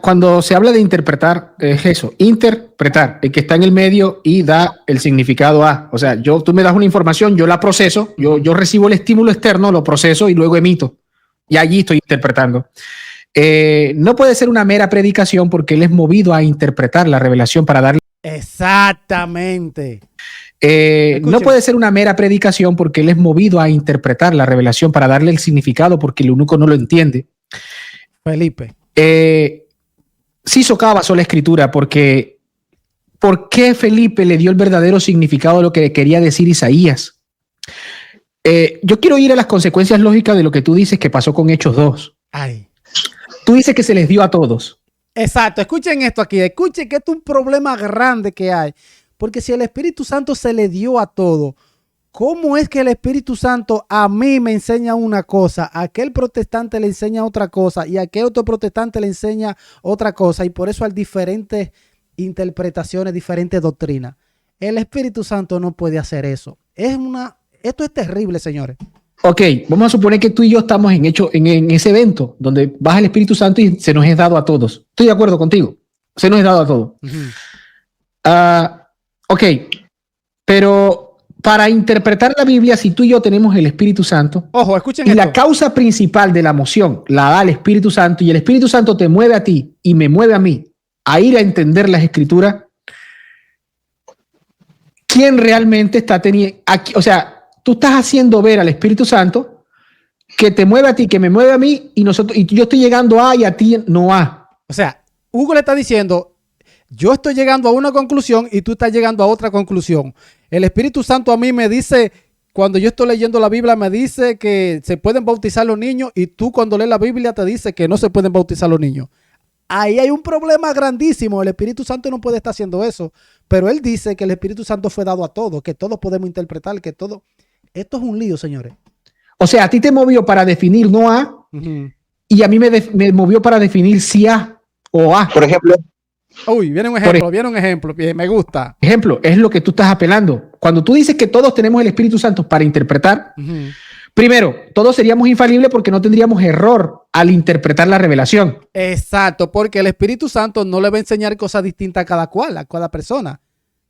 Cuando se habla de interpretar, es eso, interpretar, el que está en el medio y da el significado a. O sea, tú me das una información, yo la proceso, yo recibo el estímulo externo, lo proceso y luego emito. y allí estoy interpretando. No puede ser una mera predicación porque él es movido a interpretar la revelación para darle. Exactamente. No puede ser una mera predicación porque él es movido a interpretar la revelación para darle el significado porque el eunuco no lo entiende. Felipe. Sí socava la escritura porque ¿por qué Felipe le dio el verdadero significado de lo que quería decir Isaías? Yo quiero ir a las consecuencias lógicas de lo que tú dices que pasó con Hechos 2. Ay. Tú dices que se les dio a todos. Exacto, escuchen esto aquí, escuchen que esto es un problema grande que hay, porque si el Espíritu Santo se le dio a todo, ¿cómo es que el Espíritu Santo a mí me enseña una cosa, a aquel protestante le enseña otra cosa y a aquel otro protestante le enseña otra cosa? Y por eso hay diferentes interpretaciones, diferentes doctrinas. El Espíritu Santo no puede hacer eso. Esto es terrible, señores. Ok, vamos a suponer que tú y yo estamos en ese evento donde baja el Espíritu Santo y se nos es dado a todos. Estoy de acuerdo contigo. Se nos es dado a todos. Ok, pero para interpretar la Biblia, si tú y yo tenemos el Espíritu Santo, ojo, escuchen y esto. la causa principal de la emoción la da el Espíritu Santo y el Espíritu Santo te mueve a ti y me mueve a mí a ir a entender las Escrituras, ¿quién realmente está teniendo aquí? O sea, tú estás haciendo ver al Espíritu Santo que te mueve a ti, que me mueve a mí y yo estoy llegando a y a ti no a. O sea, Hugo le está diciendo, yo estoy llegando a una conclusión y tú estás llegando a otra conclusión. El Espíritu Santo a mí me dice, cuando yo estoy leyendo la Biblia, me dice que se pueden bautizar los niños y tú cuando lees la Biblia te dice que no se pueden bautizar los niños. Ahí hay un problema grandísimo. El Espíritu Santo no puede estar haciendo eso, pero él dice que el Espíritu Santo fue dado a todos, que todos podemos interpretar, que todo... Esto es un lío, señores. O sea, a ti te movió para definir no a, y a mí me movió para definir si a o a. Por ejemplo. Uy, viene un ejemplo, me gusta. Ejemplo, es lo que tú estás apelando. Cuando tú dices que todos tenemos el Espíritu Santo para interpretar, primero, todos seríamos infalibles porque no tendríamos error al interpretar la revelación. Exacto, porque el Espíritu Santo no le va a enseñar cosas distintas a cada persona.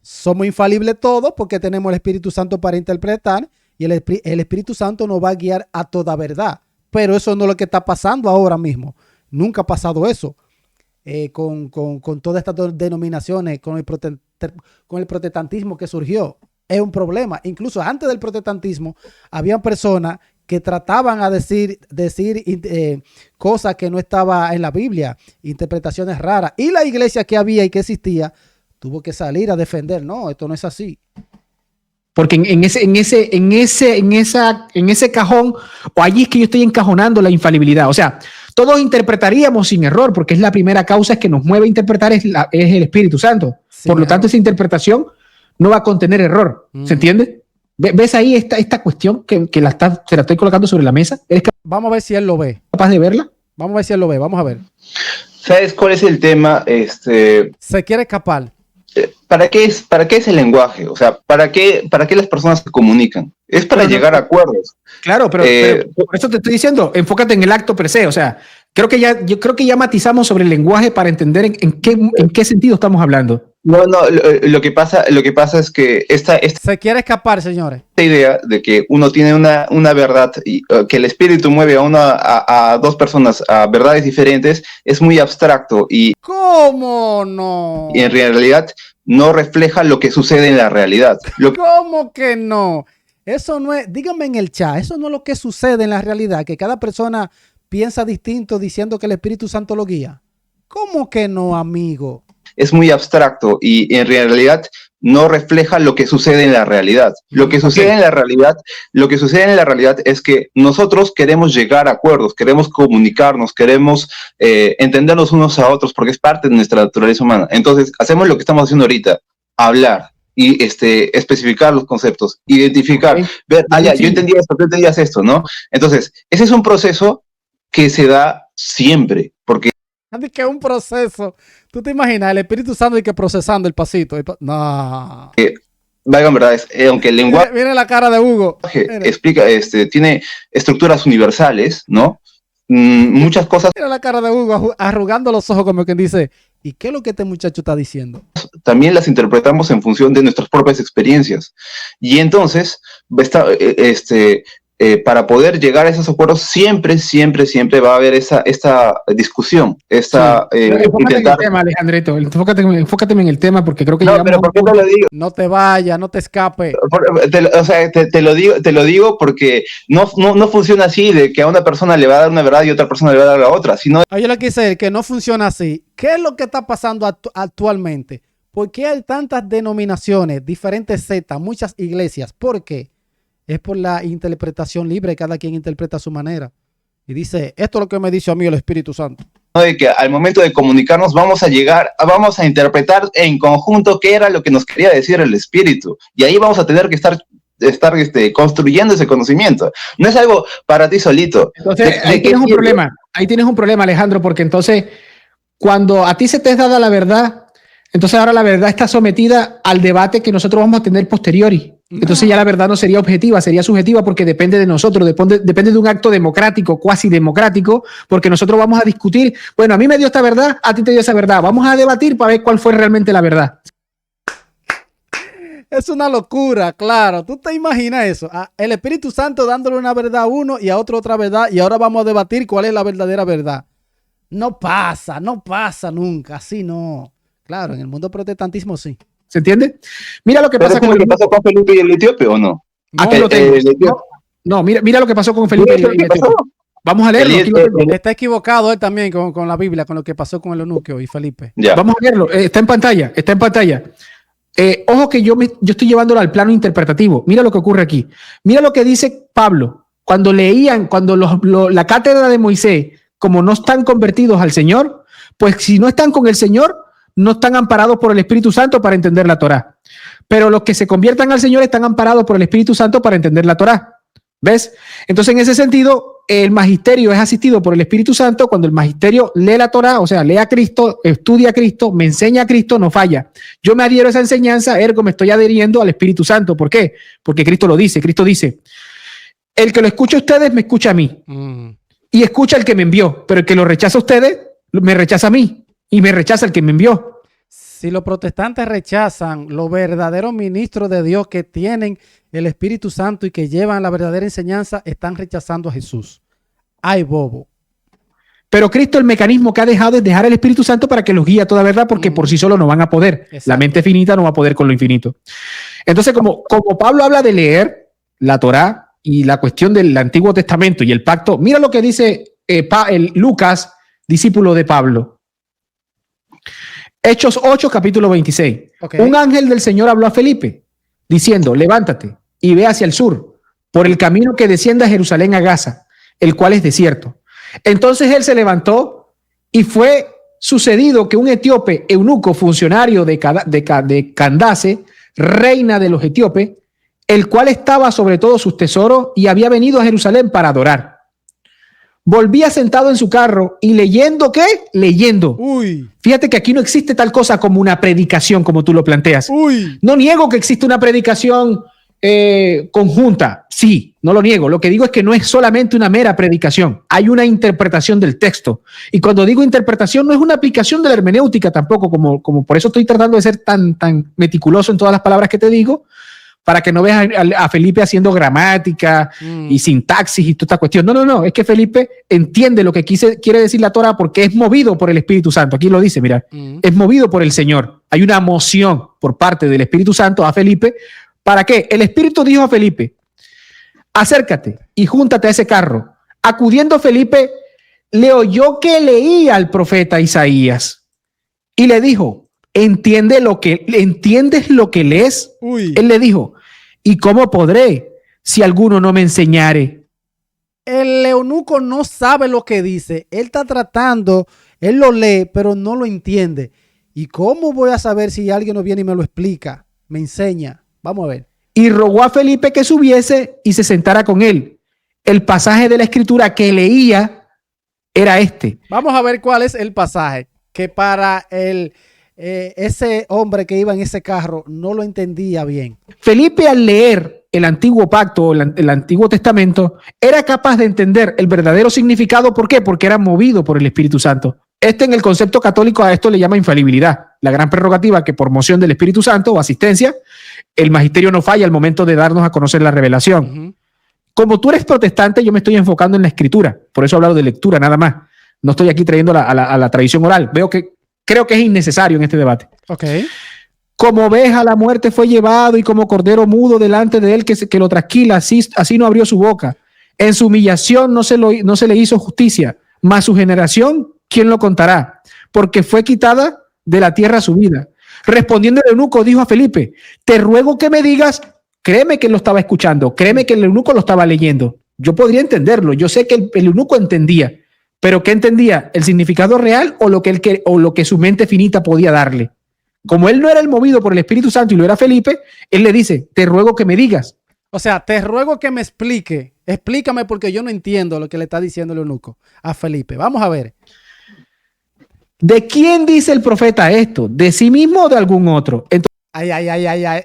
Somos infalibles todos porque tenemos el Espíritu Santo para interpretar y el Espíritu Santo nos va a guiar a toda verdad. Pero eso no es lo que está pasando ahora mismo. Nunca ha pasado eso. Con todas estas denominaciones, con el protestantismo que surgió. Es un problema. Incluso antes del protestantismo, habían personas que trataban a decir cosas que no estaban en la Biblia, interpretaciones raras. Y la iglesia que había y que existía tuvo que salir a defender. No, esto no es así. Porque en ese cajón, o allí es que yo estoy encajonando la infalibilidad. O sea, todos interpretaríamos sin error, porque es la primera causa que nos mueve a interpretar, es el Espíritu Santo. Sí, por lo tanto, esa interpretación no va a contener error. ¿Se entiende? ¿Ves ahí esta cuestión que se la estoy colocando sobre la mesa? Vamos a ver si él lo ve. ¿Capaz de verla? Vamos a ver si él lo ve. Vamos a ver. ¿Sabes cuál es el tema? Se quiere escapar. ¿Para qué es el lenguaje? O sea, ¿para qué las personas se comunican? Es para llegar a acuerdos. Claro, pero por eso te estoy diciendo, enfócate en el acto per se. O sea, yo creo que ya matizamos sobre el lenguaje para entender en qué sentido estamos hablando. No, lo que pasa es que se quiere escapar, señores. Esta idea de que uno tiene una verdad y que el espíritu mueve a dos personas a verdades diferentes es muy abstracto y ¿cómo no? Y en realidad no refleja lo que sucede en la realidad. ¿Cómo que no? Eso no es, díganme en el chat, eso no es lo que sucede en la realidad, que cada persona piensa distinto diciendo que el Espíritu Santo lo guía. ¿Cómo que no, amigo? Es muy abstracto y en realidad no refleja lo que sucede en la realidad. Lo que sucede en la realidad es que nosotros queremos llegar a acuerdos, queremos comunicarnos, queremos entendernos unos a otros porque es parte de nuestra naturaleza humana. Entonces, hacemos lo que estamos haciendo ahorita, hablar y especificar los conceptos, identificar, ver, ya, yo entendía esto, tú entendías esto, ¿no? Entonces, ese es un proceso que se da siempre, porque que es un proceso. ¿Tú te imaginas el Espíritu Santo y que procesando el pasito? No. Valgan verdades, aunque el lenguaje... Mire la cara de Hugo. Explica, tiene estructuras universales, ¿no? Muchas cosas... Mira la cara de Hugo arrugando los ojos como quien dice, ¿y qué es lo que este muchacho está diciendo? También las interpretamos en función de nuestras propias experiencias. Y entonces, para poder llegar a esos acuerdos siempre va a haber esta discusión, enfócate en el tema, Alejandrito, enfócate en el tema porque creo que no, pero ¿por qué te lo digo? No te vayas, no te escapes. Te lo digo porque no funciona así de que a una persona le va a dar una verdad y a otra persona le va a dar la otra, sino... Yo le quise decir que no funciona así. ¿Qué es lo que está pasando actualmente? ¿Por qué hay tantas denominaciones, diferentes sectas, muchas iglesias? ¿Por qué? Es por la interpretación libre, cada quien interpreta a su manera. Y dice, esto es lo que me dice a mí el Espíritu Santo. De que al momento de comunicarnos vamos a interpretar en conjunto qué era lo que nos quería decir el Espíritu. Y ahí vamos a tener que estar construyendo ese conocimiento. No es algo para ti solito. Entonces, ahí tienes un problema. Ahí tienes un problema, Alejandro, porque entonces, cuando a ti se te es dada la verdad, entonces ahora la verdad está sometida al debate que nosotros vamos a tener posteriori. Entonces ya la verdad no sería objetiva, sería subjetiva porque depende de nosotros, depende de un acto democrático, cuasi democrático, porque nosotros vamos a discutir, bueno, a mí me dio esta verdad, a ti te dio esa verdad, vamos a debatir para ver cuál fue realmente la verdad. Es una locura, claro. ¿Tú te imaginas eso? El Espíritu Santo dándole una verdad a uno y a otro otra verdad y ahora vamos a debatir cuál es la verdadera verdad. No pasa nunca, así no. Claro, en el mundo protestantismo sí. ¿Se entiende? Mira lo que pasa con Felipe y el etíope, ¿o no? Aquí lo tengo. No, mira lo que pasó con Felipe y el etíope. Vamos a leerlo. Está equivocado él también con la Biblia, con lo que pasó con el eunuco y Felipe. Ya. Vamos a leerlo. Está en pantalla. Ojo que yo estoy llevándolo al plano interpretativo. Mira lo que ocurre aquí. Mira lo que dice Pablo. Cuando la cátedra de Moisés, como no están convertidos al Señor, pues si no están con el Señor, no están amparados por el Espíritu Santo para entender la Torá. Pero los que se conviertan al Señor están amparados por el Espíritu Santo para entender la Torá. ¿Ves? Entonces, en ese sentido, el magisterio es asistido por el Espíritu Santo. Cuando el magisterio lee la Torá, o sea, lee a Cristo, estudia a Cristo, me enseña a Cristo, no falla. Yo me adhiero a esa enseñanza, ergo me estoy adhiriendo al Espíritu Santo. ¿Por qué? Porque Cristo lo dice. Cristo dice, el que lo escucha a ustedes, me escucha a mí. Y escucha al que me envió. Pero el que lo rechaza a ustedes, me rechaza a mí. Y me rechaza el que me envió. Si los protestantes rechazan los verdaderos ministros de Dios que tienen el Espíritu Santo y que llevan la verdadera enseñanza, están rechazando a Jesús. ¡Ay, bobo! Pero Cristo, el mecanismo que ha dejado es dejar el Espíritu Santo para que los guíe a toda verdad, porque por sí solo no van a poder. Exacto. La mente finita no va a poder con lo infinito. Entonces, como Pablo habla de leer la Torá y la cuestión del Antiguo Testamento y el pacto, mira lo que dice Lucas, discípulo de Pablo. Hechos 8, capítulo 26. Okay. Un ángel del Señor habló a Felipe, diciendo, levántate y ve hacia el sur, por el camino que desciende a Jerusalén a Gaza, el cual es desierto. Entonces él se levantó y fue sucedido que un etíope, eunuco, funcionario de Candace, reina de los etíopes, el cual estaba sobre todos sus tesoros y había venido a Jerusalén para adorar. Volvía sentado en su carro y leyendo, ¿qué? Leyendo. Uy. Fíjate que aquí no existe tal cosa como una predicación, como tú lo planteas. Uy. No niego que existe una predicación conjunta. Sí, no lo niego. Lo que digo es que no es solamente una mera predicación. Hay una interpretación del texto. Y cuando digo interpretación, no es una aplicación de la hermenéutica tampoco, como por eso estoy tratando de ser tan meticuloso en todas las palabras que te digo, para que no veas a Felipe haciendo gramática y sintaxis y toda esta cuestión. No, es que Felipe entiende lo que quiere decir la Torá porque es movido por el Espíritu Santo. Aquí lo dice, mira, es movido por el Señor. Hay una moción por parte del Espíritu Santo a Felipe. ¿Para qué? El Espíritu dijo a Felipe, acércate y júntate a ese carro. Acudiendo Felipe, le oyó que leía al profeta Isaías y le dijo, ¿entiendes lo que lees? Uy. Él le dijo, ¿y cómo podré si alguno no me enseñare? El eunuco no sabe lo que dice. Él está tratando, él lo lee, pero no lo entiende. ¿Y cómo voy a saber si alguien no viene y me lo explica? Me enseña. Vamos a ver. Y rogó a Felipe que subiese y se sentara con él. El pasaje de la escritura que leía era este. Vamos a ver cuál es el pasaje que para ese hombre que iba en ese carro no lo entendía bien. Felipe, al leer el antiguo pacto, el Antiguo Testamento, era capaz de entender el verdadero significado. ¿Por qué? Porque era movido por el Espíritu Santo. En el concepto católico a esto le llama infalibilidad, la gran prerrogativa que por moción del Espíritu Santo o asistencia, el magisterio no falla al momento de darnos a conocer la revelación. Como tú eres protestante, yo me estoy enfocando en la escritura. Por eso he hablado de lectura nada más. No estoy aquí trayendo a la tradición oral. Creo que es innecesario en este debate. Ok. Como oveja la muerte fue llevado y como cordero mudo delante de él que lo trasquila, así no abrió su boca. En su humillación no se le hizo justicia, mas su generación, ¿quién lo contará? Porque fue quitada de la tierra su vida. Respondiendo el eunuco, dijo a Felipe, te ruego que me digas, créeme que él lo estaba escuchando, créeme que el eunuco lo estaba leyendo. Yo podría entenderlo, yo sé que el eunuco entendía, pero ¿qué entendía? ¿El significado real o lo que su mente finita podía darle? Como él no era el movido por el Espíritu Santo y lo era Felipe, él le dice, te ruego que me digas. O sea, te ruego que me explique. Explícame porque yo no entiendo lo que le está diciendo el eunuco a Felipe. Vamos a ver. ¿De quién dice el profeta esto? ¿De sí mismo o de algún otro? Entonces, Ay.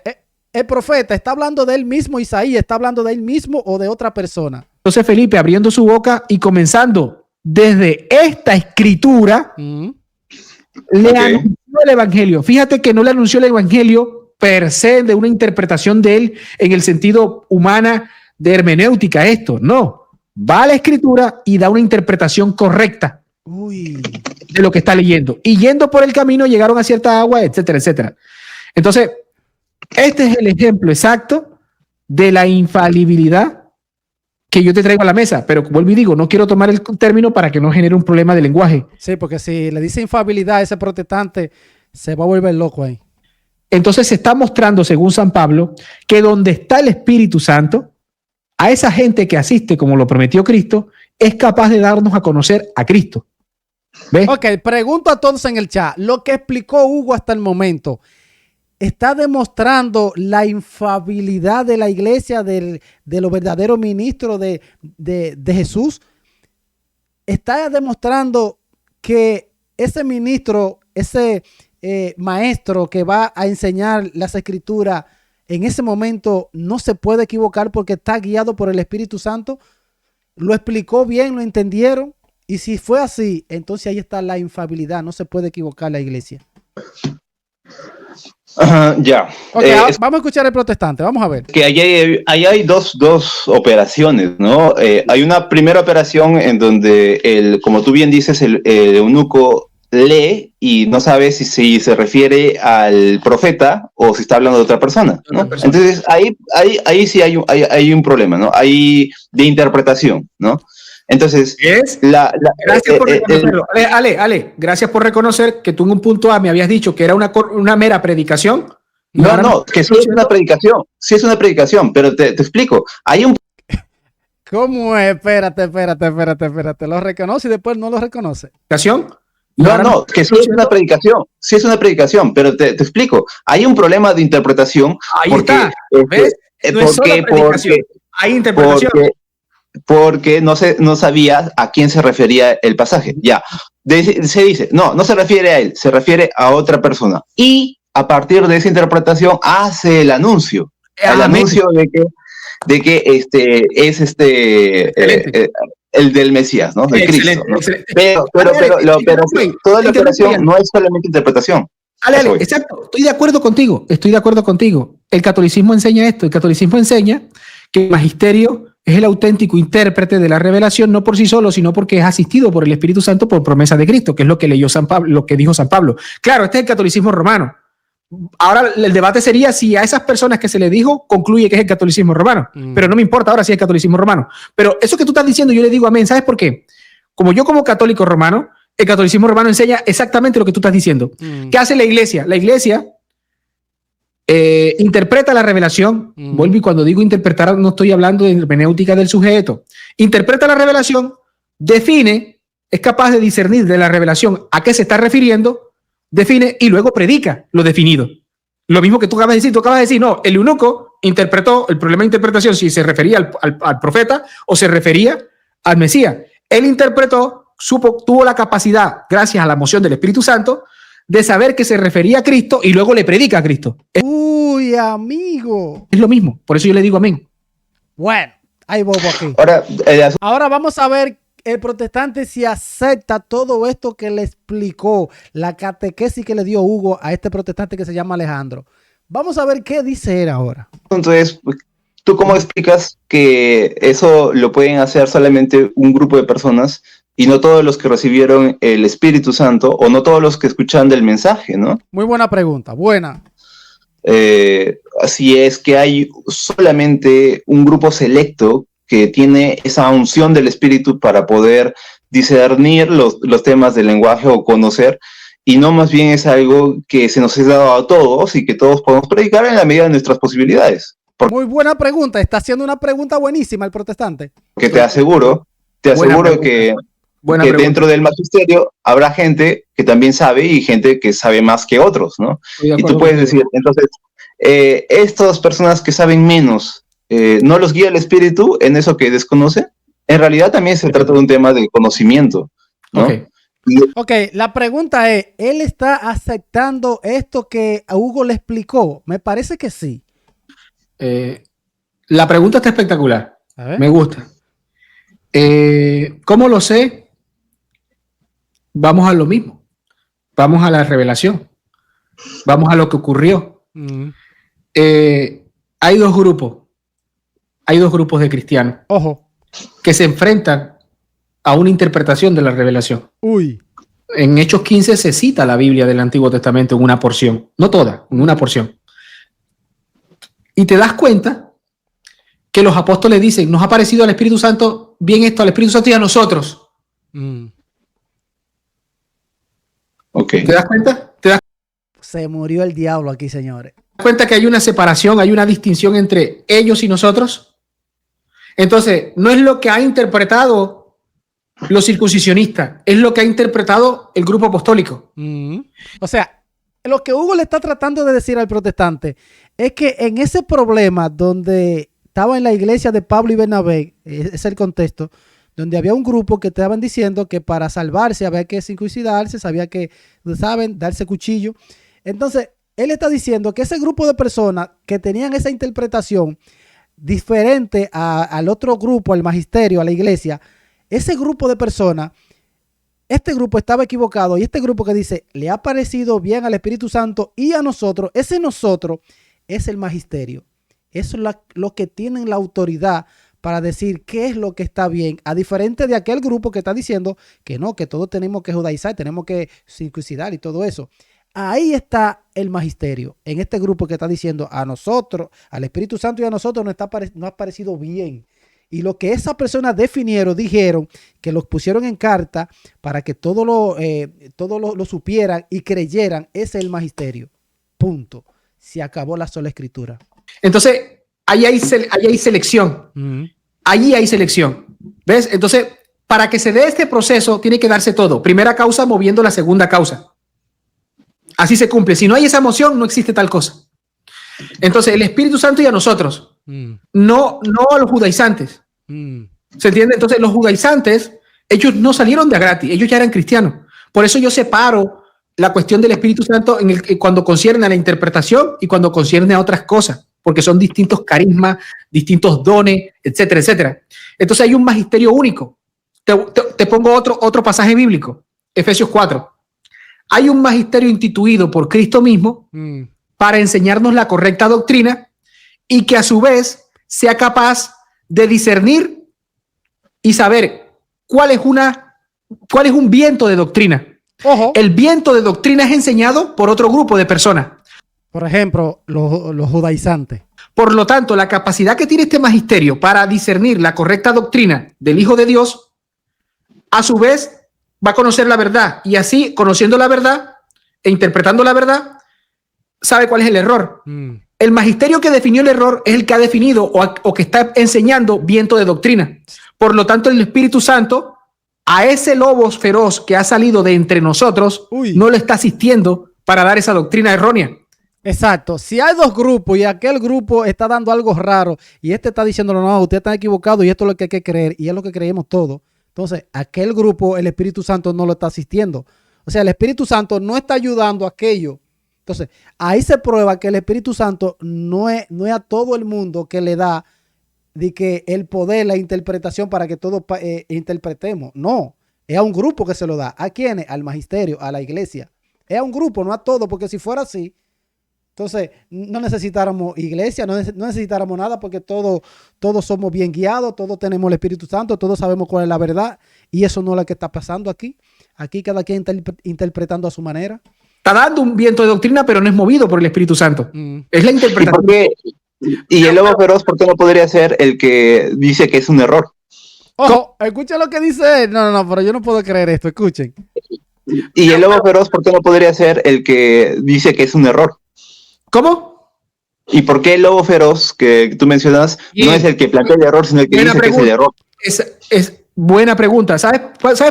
El profeta está hablando de él mismo, Isaías está hablando de él mismo o de otra persona. Entonces Felipe abriendo su boca y comenzando desde esta escritura, le anunció el evangelio. Fíjate que no le anunció el evangelio per se de una interpretación de él en el sentido humana de hermenéutica esto. No, va a la escritura y da una interpretación correcta de lo que está leyendo. Y yendo por el camino llegaron a cierta agua, etcétera, etcétera. Entonces, este es el ejemplo exacto de la infalibilidad que yo te traigo a la mesa, pero vuelvo y digo, no quiero tomar el término para que no genere un problema de lenguaje. Sí, porque si le dice infabilidad a ese protestante, se va a volver loco ahí. Entonces se está mostrando, según San Pablo, que donde está el Espíritu Santo, a esa gente que asiste como lo prometió Cristo, es capaz de darnos a conocer a Cristo. ¿Ves? Ok, pregunto a todos en el chat. Lo que explicó Hugo hasta el momento, ¿está demostrando la infabilidad de la iglesia, de los verdaderos ministros de Jesús? ¿Está demostrando que ese ministro, ese maestro que va a enseñar las escrituras, en ese momento no se puede equivocar porque está guiado por el Espíritu Santo? ¿Lo explicó bien? ¿Lo entendieron? Y si fue así, entonces ahí está la infabilidad. No se puede equivocar la iglesia. Ya. Okay, vamos a escuchar al protestante. Vamos a ver. Que ahí hay dos operaciones, ¿no? Hay una primera operación en donde, como tú bien dices, el eunuco lee y no sabe si se refiere al profeta o si está hablando de otra persona, ¿no? Entonces, ahí sí hay un problema, ¿no? Hay de interpretación, ¿no? Entonces, gracias por reconocerlo. Ale, gracias por reconocer que tú en un punto A me habías dicho que era una mera predicación. No, que sí es una predicación, pero te explico. Hay un... ¿Cómo es? Espérate. ¿Lo reconoce y después no lo reconoce? ¿Predicación? No, que sí es una predicación, pero te explico. Hay un problema de interpretación. Ahí está. ¿Ves? No es solo predicación. Hay interpretación. Porque no sabía a quién se refería el pasaje. Ya, se dice, no se refiere a él, se refiere a otra persona. Y a partir de esa interpretación hace el anuncio. El anuncio de que es el del Mesías, ¿no? De Cristo, ¿no? Pero toda la operación no es solamente interpretación. Ale, exacto, estoy de acuerdo contigo. El catolicismo enseña esto, el catolicismo enseña que el magisterio es el auténtico intérprete de la revelación, no por sí solo, sino porque es asistido por el Espíritu Santo por promesa de Cristo, que es lo que leyó San Pablo, lo que dijo San Pablo. Claro, este es el catolicismo romano. Ahora el debate sería si a esas personas que se le dijo concluye que es el catolicismo romano, pero no me importa ahora si es el catolicismo romano. Pero eso que tú estás diciendo yo le digo amén, ¿sabes por qué? Como yo como católico romano, el catolicismo romano enseña exactamente lo que tú estás diciendo. ¿Qué hace la iglesia? La iglesia interpreta la revelación. Vuelvo, y cuando digo interpretar no estoy hablando de hermenéutica del sujeto. Interpreta la revelación, define, es capaz de discernir de la revelación a qué se está refiriendo, define y luego predica lo definido. Lo mismo que tú acabas de decir, no, el eunuco interpretó el problema de interpretación si se refería al profeta o se refería al Mesías. Él interpretó, tuvo la capacidad, gracias a la moción del Espíritu Santo, de saber que se refería a Cristo y luego le predica a Cristo. Uy, amigo. Es lo mismo, por eso yo le digo amén. Bueno, ahí voy aquí. Ahora vamos a ver el protestante si acepta todo esto que le explicó, la catequesis que le dio Hugo a este protestante que se llama Alejandro. Vamos a ver qué dice él ahora. Entonces, ¿Tú cómo explicas que eso lo pueden hacer solamente un grupo de personas y no todos los que recibieron el Espíritu Santo o no todos los que escuchan del mensaje, ¿no? Muy buena pregunta, buena. Así es que hay solamente un grupo selecto que tiene esa unción del Espíritu para poder discernir los temas del lenguaje o conocer, y no más bien es algo que se nos ha dado a todos y que todos podemos predicar en la medida de nuestras posibilidades. Muy buena pregunta, está haciendo una pregunta buenísima el protestante. Porque te aseguro que dentro del magisterio habrá gente que también sabe y gente que sabe más que otros, ¿no? Y tú puedes decir, entonces, estas personas que saben menos, ¿no los guía el Espíritu en eso que desconoce? En realidad también se trata de un tema de conocimiento, ¿no? Ok, la pregunta es, ¿él está aceptando esto que a Hugo le explicó? Me parece que sí. La pregunta está espectacular. Me gusta. ¿Cómo lo sé? Vamos a lo mismo. Vamos a la revelación. Vamos a lo que ocurrió. Hay dos grupos. Hay dos grupos de cristianos. Ojo. Que se enfrentan a una interpretación de la revelación. Uy. En Hechos 15 se cita la Biblia del Antiguo Testamento en una porción. No toda, en una porción. Y te das cuenta que los apóstoles dicen, nos ha parecido al Espíritu Santo bien esto, al Espíritu Santo y a nosotros. Okay. ¿Te das cuenta? Se murió el diablo aquí, señores. ¿Te das cuenta que hay una separación, hay una distinción entre ellos y nosotros? Entonces, no es lo que ha interpretado los circuncisionistas, es lo que ha interpretado el grupo apostólico. O sea, lo que Hugo le está tratando de decir al protestante es que en ese problema donde estaba en la iglesia de Pablo y Bernabé, es el contexto, donde había un grupo que estaban diciendo que para salvarse había que circuncidarse, había que, ¿saben?, darse cuchillo. Entonces, él está diciendo que ese grupo de personas que tenían esa interpretación diferente al otro grupo, al magisterio, a la iglesia, ese grupo de personas, este grupo estaba equivocado y este grupo que dice, le ha parecido bien al Espíritu Santo y a nosotros, ese nosotros es el magisterio. Eso es lo que tienen la autoridad para decir qué es lo que está bien, a diferente de aquel grupo que está diciendo que no, que todos tenemos que judaizar, tenemos que circuncidar y todo eso. Ahí está el magisterio, en este grupo que está diciendo a nosotros, al Espíritu Santo y a nosotros nos ha parecido bien. Y lo que esas personas definieron, dijeron que los pusieron en carta para que todos lo supieran y creyeran, ese es el magisterio. Punto. Se acabó la sola escritura. Entonces, ahí hay selección. Allí hay selección. ¿Ves? Entonces, para que se dé este proceso, tiene que darse todo. Primera causa moviendo la segunda causa. Así se cumple. Si no hay esa moción, no existe tal cosa. Entonces, el Espíritu Santo y a nosotros. No a los judaizantes. ¿Se entiende? Entonces, los judaizantes, ellos no salieron de a gratis. Ellos ya eran cristianos. Por eso yo separo la cuestión del Espíritu Santo cuando concierne a la interpretación y cuando concierne a otras cosas, porque son distintos carismas, distintos dones, etcétera, etcétera. Entonces hay un magisterio único. Te pongo otro pasaje bíblico, Efesios 4. Hay un magisterio instituido por Cristo mismo para enseñarnos la correcta doctrina y que a su vez sea capaz de discernir y saber cuál es un viento de doctrina. Ojo. El viento de doctrina es enseñado por otro grupo de personas. Por ejemplo, los judaizantes. Por lo tanto, la capacidad que tiene este magisterio para discernir la correcta doctrina del Hijo de Dios, a su vez va a conocer la verdad. Y así, conociendo la verdad e interpretando la verdad, sabe cuál es el error. El magisterio que definió el error es el que ha definido o que está enseñando viento de doctrina. Por lo tanto, el Espíritu Santo a ese lobo feroz que ha salido de entre nosotros, no le está asistiendo para dar esa doctrina errónea. Exacto. Si hay dos grupos y aquel grupo está dando algo raro y este está diciendo, no, usted está equivocado y esto es lo que hay que creer y es lo que creemos todos. Entonces, aquel grupo, el Espíritu Santo no lo está asistiendo. O sea, el Espíritu Santo no está ayudando a aquello. Entonces, ahí se prueba que el Espíritu Santo no es a todo el mundo que le da de que el poder, la interpretación para que todos interpretemos. No, es a un grupo que se lo da. ¿A quiénes? Al magisterio, a la iglesia. Es a un grupo, no a todos, porque si fuera así, Entonces, no necesitáramos iglesia, no necesitáramos nada porque todos somos bien guiados, todos tenemos el Espíritu Santo, todos sabemos cuál es la verdad y eso no es lo que está pasando aquí. Aquí cada quien está interpretando a su manera. Está dando un viento de doctrina, pero no es movido por el Espíritu Santo. Es la interpretación. ¿Y el lobo feroz por qué no podría ser el que dice que es un error? Ojo, escucha lo que dice él. No, pero yo no puedo creer esto, escuchen. ¿Y el lobo feroz por qué no podría ser el que dice que es un error? ¿Cómo? ¿Y por qué el lobo feroz que tú mencionas no es el que plantea el error, sino el que dice que es el error? Es buena pregunta. ¿Sabes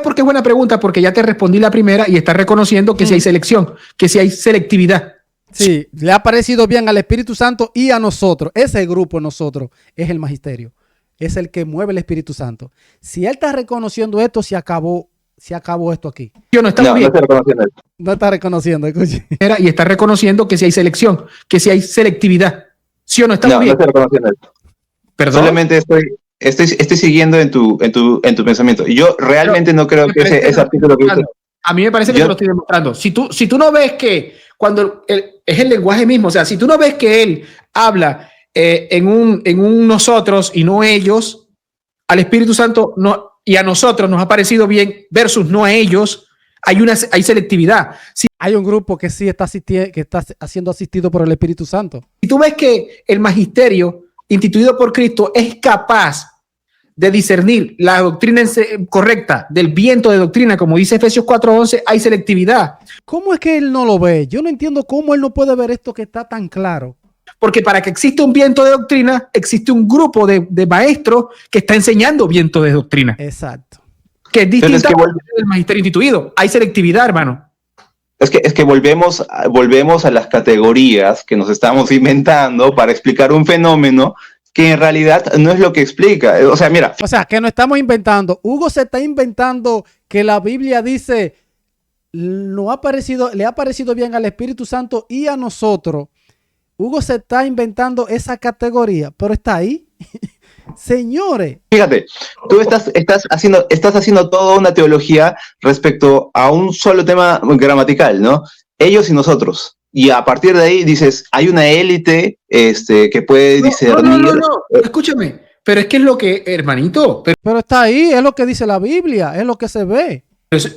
por qué es buena pregunta? Porque ya te respondí la primera y estás reconociendo que si hay selección, que si hay selectividad. Sí, le ha parecido bien al Espíritu Santo y a nosotros. Ese grupo, nosotros, es el magisterio. Es el que mueve el Espíritu Santo. Si él está reconociendo esto, se acabó esto aquí. Yo no está bien. No está reconociendo esto. No está reconociendo, escuche. Y está reconociendo que si hay selección, que si hay selectividad. ¿Sí o no está bien? No está reconociendo esto. Perdón. Solamente estoy siguiendo en tu pensamiento. Yo realmente no creo que ese artículo que dice. A mí me parece que te lo estoy demostrando. Si tú no ves que cuando es el lenguaje mismo, o sea, si tú no ves que él habla en un nosotros y no ellos, al Espíritu Santo no, y a nosotros nos ha parecido bien versus no a ellos, hay selectividad. Hay un grupo que sí está siendo asistido por el Espíritu Santo. Si tú ves que el magisterio instituido por Cristo es capaz de discernir la doctrina correcta del viento de doctrina, como dice Efesios 4:11, hay selectividad. ¿Cómo es que él no lo ve? Yo no entiendo cómo él no puede ver esto que está tan claro. Porque para que exista un viento de doctrina, existe un grupo de maestros que está enseñando viento de doctrina. Exacto. Que es distinta del magisterio instituido. Hay selectividad, hermano. Es que volvemos a las categorías que nos estamos inventando para explicar un fenómeno que en realidad no es lo que explica. O sea, mira. O sea, que no estamos inventando. Hugo se está inventando que la Biblia dice, le ha parecido bien al Espíritu Santo y a nosotros. Hugo se está inventando esa categoría, pero está ahí. Señores. Fíjate, tú estás haciendo toda una teología respecto a un solo tema gramatical, ¿no? Ellos y nosotros. Y a partir de ahí dices, hay una élite que puede discernir. No, escúchame. Pero es que es lo que, hermanito. Pero está ahí, es lo que dice la Biblia, es lo que se ve.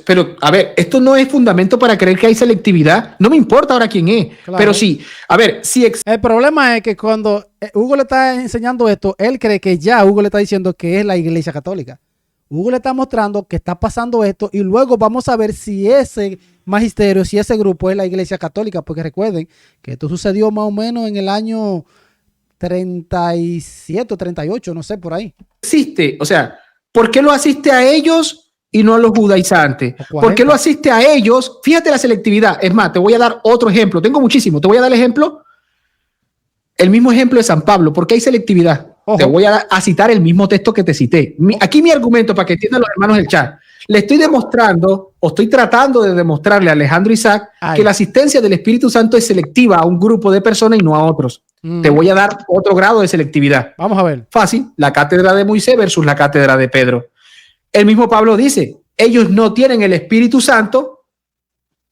Pero, a ver, esto no es fundamento para creer que hay selectividad. No me importa ahora quién es. Claro. Pero sí, a ver, sí. El problema es que cuando Hugo le está enseñando esto, él cree que ya Hugo le está diciendo que es la Iglesia Católica. Hugo le está mostrando que está pasando esto y luego vamos a ver si ese magisterio, si ese grupo es la Iglesia Católica, porque recuerden que esto sucedió más o menos en el año 37 o 38, no sé, por ahí. Existe, o sea, ¿por qué lo asiste a ellos y no a los judaizantes? ¿Por qué lo asiste a ellos? Fíjate la selectividad. Es más, te voy a dar otro ejemplo. Tengo muchísimo. Te voy a dar el ejemplo. El mismo ejemplo de San Pablo. ¿Por qué hay selectividad? Ojo. Te voy a citar el mismo texto que te cité. Aquí mi argumento, para que entiendan los hermanos del chat. Le estoy demostrando, o estoy tratando de demostrarle a Alejandro Isaac que la asistencia del Espíritu Santo es selectiva a un grupo de personas y no a otros. Te voy a dar otro grado de selectividad. Vamos a ver. Fácil. La cátedra de Moisés versus la cátedra de Pedro. El mismo Pablo dice, ellos no tienen el Espíritu Santo